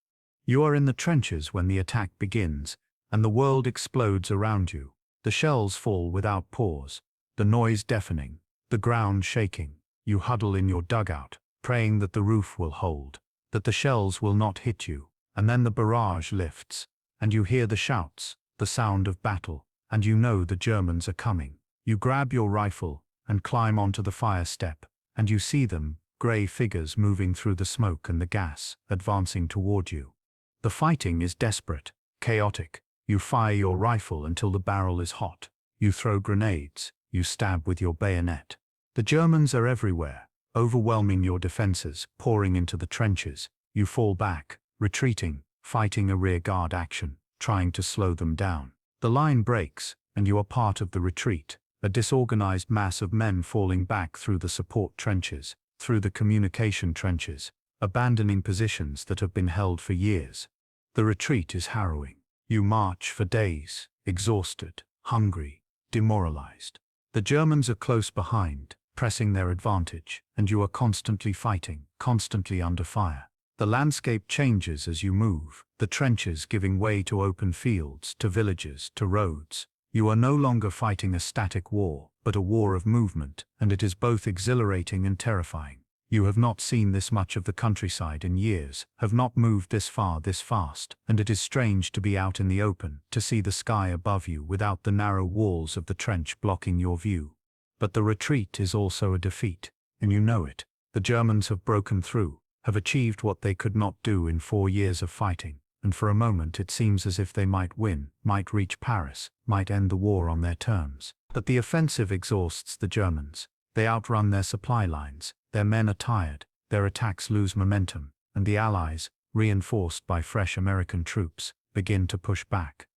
You are in the trenches when the attack begins, and the world explodes around you. The shells fall without pause, the noise deafening, the ground shaking. You huddle in your dugout, praying that the roof will hold, that the shells will not hit you, and then the barrage lifts, and you hear the shouts, the sound of battle, and you know the Germans are coming. You grab your rifle and climb onto the fire step, and you see them, grey figures moving through the smoke and the gas, advancing toward you. The fighting is desperate, chaotic. You fire your rifle until the barrel is hot. You throw grenades, you stab with your bayonet. The Germans are everywhere, overwhelming your defenses, pouring into the trenches. You fall back, retreating, fighting a rearguard action, trying to slow them down. The line breaks, and you are part of the retreat, a disorganized mass of men falling back through the support trenches, through the communication trenches, abandoning positions that have been held for years. The retreat is harrowing. You march for days, exhausted, hungry, demoralized. The Germans are close behind, pressing their advantage, and you are constantly fighting, constantly under fire. The landscape changes as you move, the trenches giving way to open fields, to villages, to roads. You are no longer fighting a static war, but a war of movement, and it is both exhilarating and terrifying. You have not seen this much of the countryside in years, have not moved this far this fast, and it is strange to be out in the open, to see the sky above you without the narrow walls of the trench blocking your view. But the retreat is also a defeat, and you know it. The Germans have broken through, have achieved what they could not do in 4 years of fighting, and for a moment it seems as if they might win, might reach Paris, might end the war on their terms. But the offensive exhausts the Germans. They outrun their supply lines, their men are tired, their attacks lose momentum, and the Allies, reinforced by fresh American troops, begin to push back.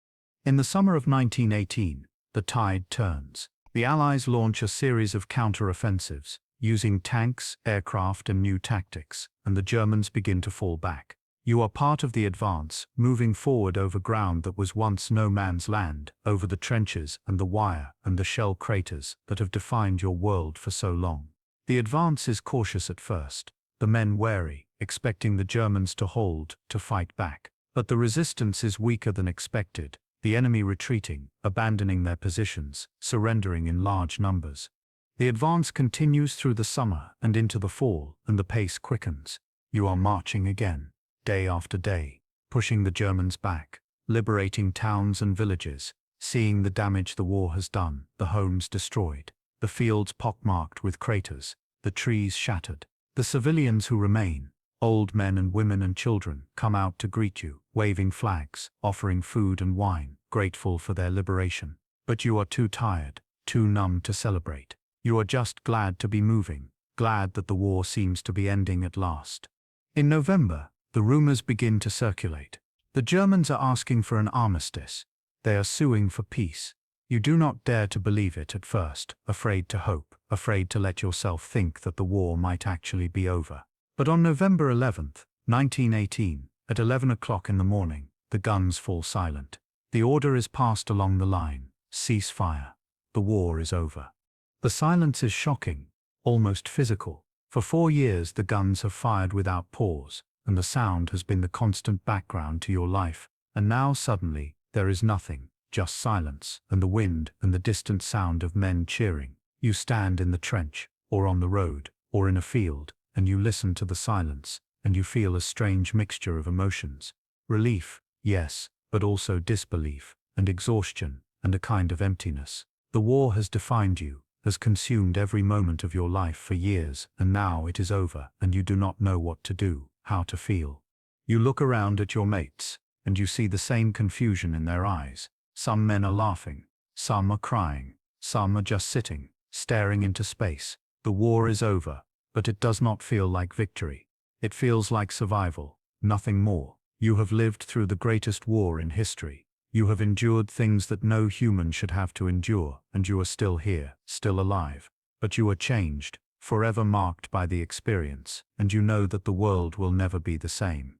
In the summer of 1918, the tide turns. The Allies launch a series of counter-offensives, using tanks, aircraft, and new tactics, and the Germans begin to fall back. You are part of the advance, moving forward over ground that was once no man's land, over the trenches and the wire and the shell craters that have defined your world for so long. The advance is cautious at first, the men wary, expecting the Germans to hold, to fight back. But the resistance is weaker than expected, the enemy retreating, abandoning their positions, surrendering in large numbers. The advance continues through the summer and into the fall, and the pace quickens. You are marching again, day after day, pushing the Germans back, liberating towns and villages, seeing the damage the war has done, the homes destroyed, the fields pockmarked with craters, the trees shattered. The civilians who remain, old men and women and children, come out to greet you, waving flags, offering food and wine, grateful for their liberation. But you are too tired, too numb to celebrate. You are just glad to be moving, glad that the war seems to be ending at last. In November, the rumors begin to circulate. The Germans are asking for an armistice. They are suing for peace. You do not dare to believe it at first, afraid to hope, afraid to let yourself think that the war might actually be over. But on November 11th, 1918, at 11 o'clock in the morning, the guns fall silent. The order is passed along the line: cease fire. The war is over. The silence is shocking, almost physical. For 4 years the guns have fired without pause, and the sound has been the constant background to your life, and now suddenly there is nothing, just silence, and the wind and the distant sound of men cheering. You stand in the trench, or on the road, or in a field, and you listen to the silence, and you feel a strange mixture of emotions. Relief, yes, but also disbelief, and exhaustion, and a kind of emptiness. The war has defined you, has consumed every moment of your life for years, and now it is over, and you do not know what to do, how to feel. You look around at your mates, and you see the same confusion in their eyes. Some men are laughing, some are crying, some are just sitting, staring into space. The war is over, but it does not feel like victory. It feels like survival, nothing more. You have lived through the greatest war in history. You have endured things that no human should have to endure, and you are still here, still alive. But you are changed, forever marked by the experience, and you know that the world will never be the same.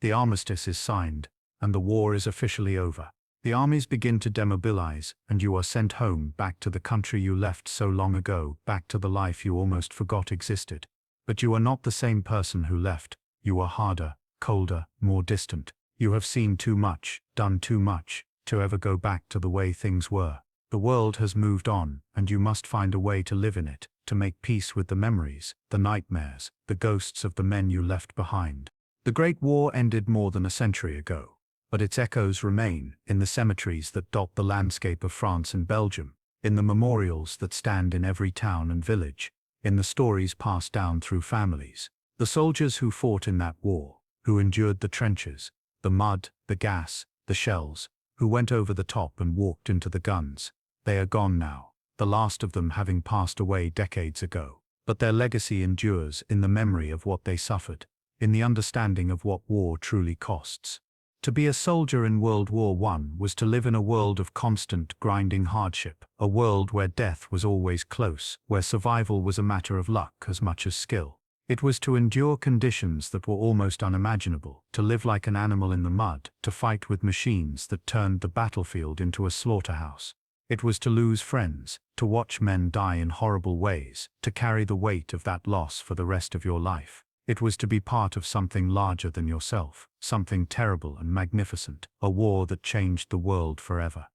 The armistice is signed, and the war is officially over. The armies begin to demobilize, and you are sent home, back to the country you left so long ago, back to the life you almost forgot existed. But you are not the same person who left. You are harder, colder, more distant. You have seen too much, done too much, to ever go back to the way things were. The world has moved on, and you must find a way to live in it, to make peace with the memories, the nightmares, the ghosts of the men you left behind. The Great War ended more than a century ago, but its echoes remain in the cemeteries that dot the landscape of France and Belgium, in the memorials that stand in every town and village, in the stories passed down through families. The soldiers who fought in that war, who endured the trenches, the mud, the gas, the shells, who went over the top and walked into the guns. They are gone now, the last of them having passed away decades ago. But their legacy endures in the memory of what they suffered, in the understanding of what war truly costs. To be a soldier in World War I was to live in a world of constant, grinding hardship, a world where death was always close, where survival was a matter of luck as much as skill. It was to endure conditions that were almost unimaginable, to live like an animal in the mud, to fight with machines that turned the battlefield into a slaughterhouse. It was to lose friends, to watch men die in horrible ways, to carry the weight of that loss for the rest of your life. It was to be part of something larger than yourself, something terrible and magnificent, a war that changed the world forever.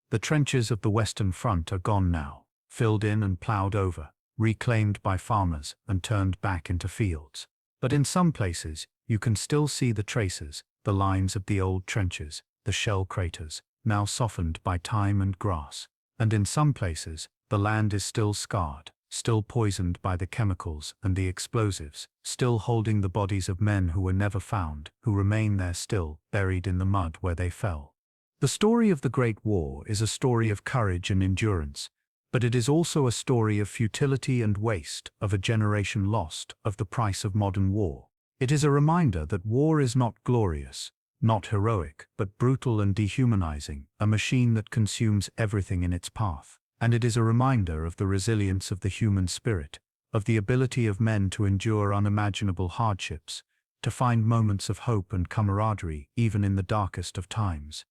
The trenches of the Western Front are gone now, filled in and plowed over, reclaimed by farmers and turned back into fields. But in some places, you can still see the traces, the lines of the old trenches, the shell craters, now softened by time and grass. And in some places, the land is still scarred, still poisoned by the chemicals and the explosives, still holding the bodies of men who were never found, who remain there still, buried in the mud where they fell. The story of the Great War is a story of courage and endurance, but it is also a story of futility and waste, of a generation lost, of the price of modern war. It is a reminder that war is not glorious, not heroic, but brutal and dehumanizing, a machine that consumes everything in its path. And it is a reminder of the resilience of the human spirit, of the ability of men to endure unimaginable hardships, to find moments of hope and camaraderie even in the darkest of times.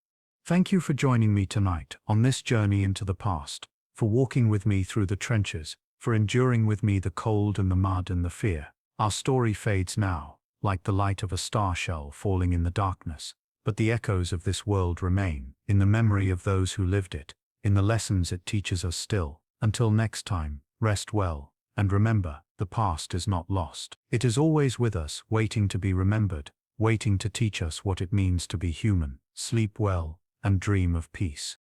Thank you for joining me tonight on this journey into the past, for walking with me through the trenches, for enduring with me the cold and the mud and the fear. Our story fades now, like the light of a star shell falling in the darkness, but the echoes of this world remain, in the memory of those who lived it, in the lessons it teaches us still. Until next time, rest well, and remember, the past is not lost. It is always with us, waiting to be remembered, waiting to teach us what it means to be human. Sleep well, and dream of peace.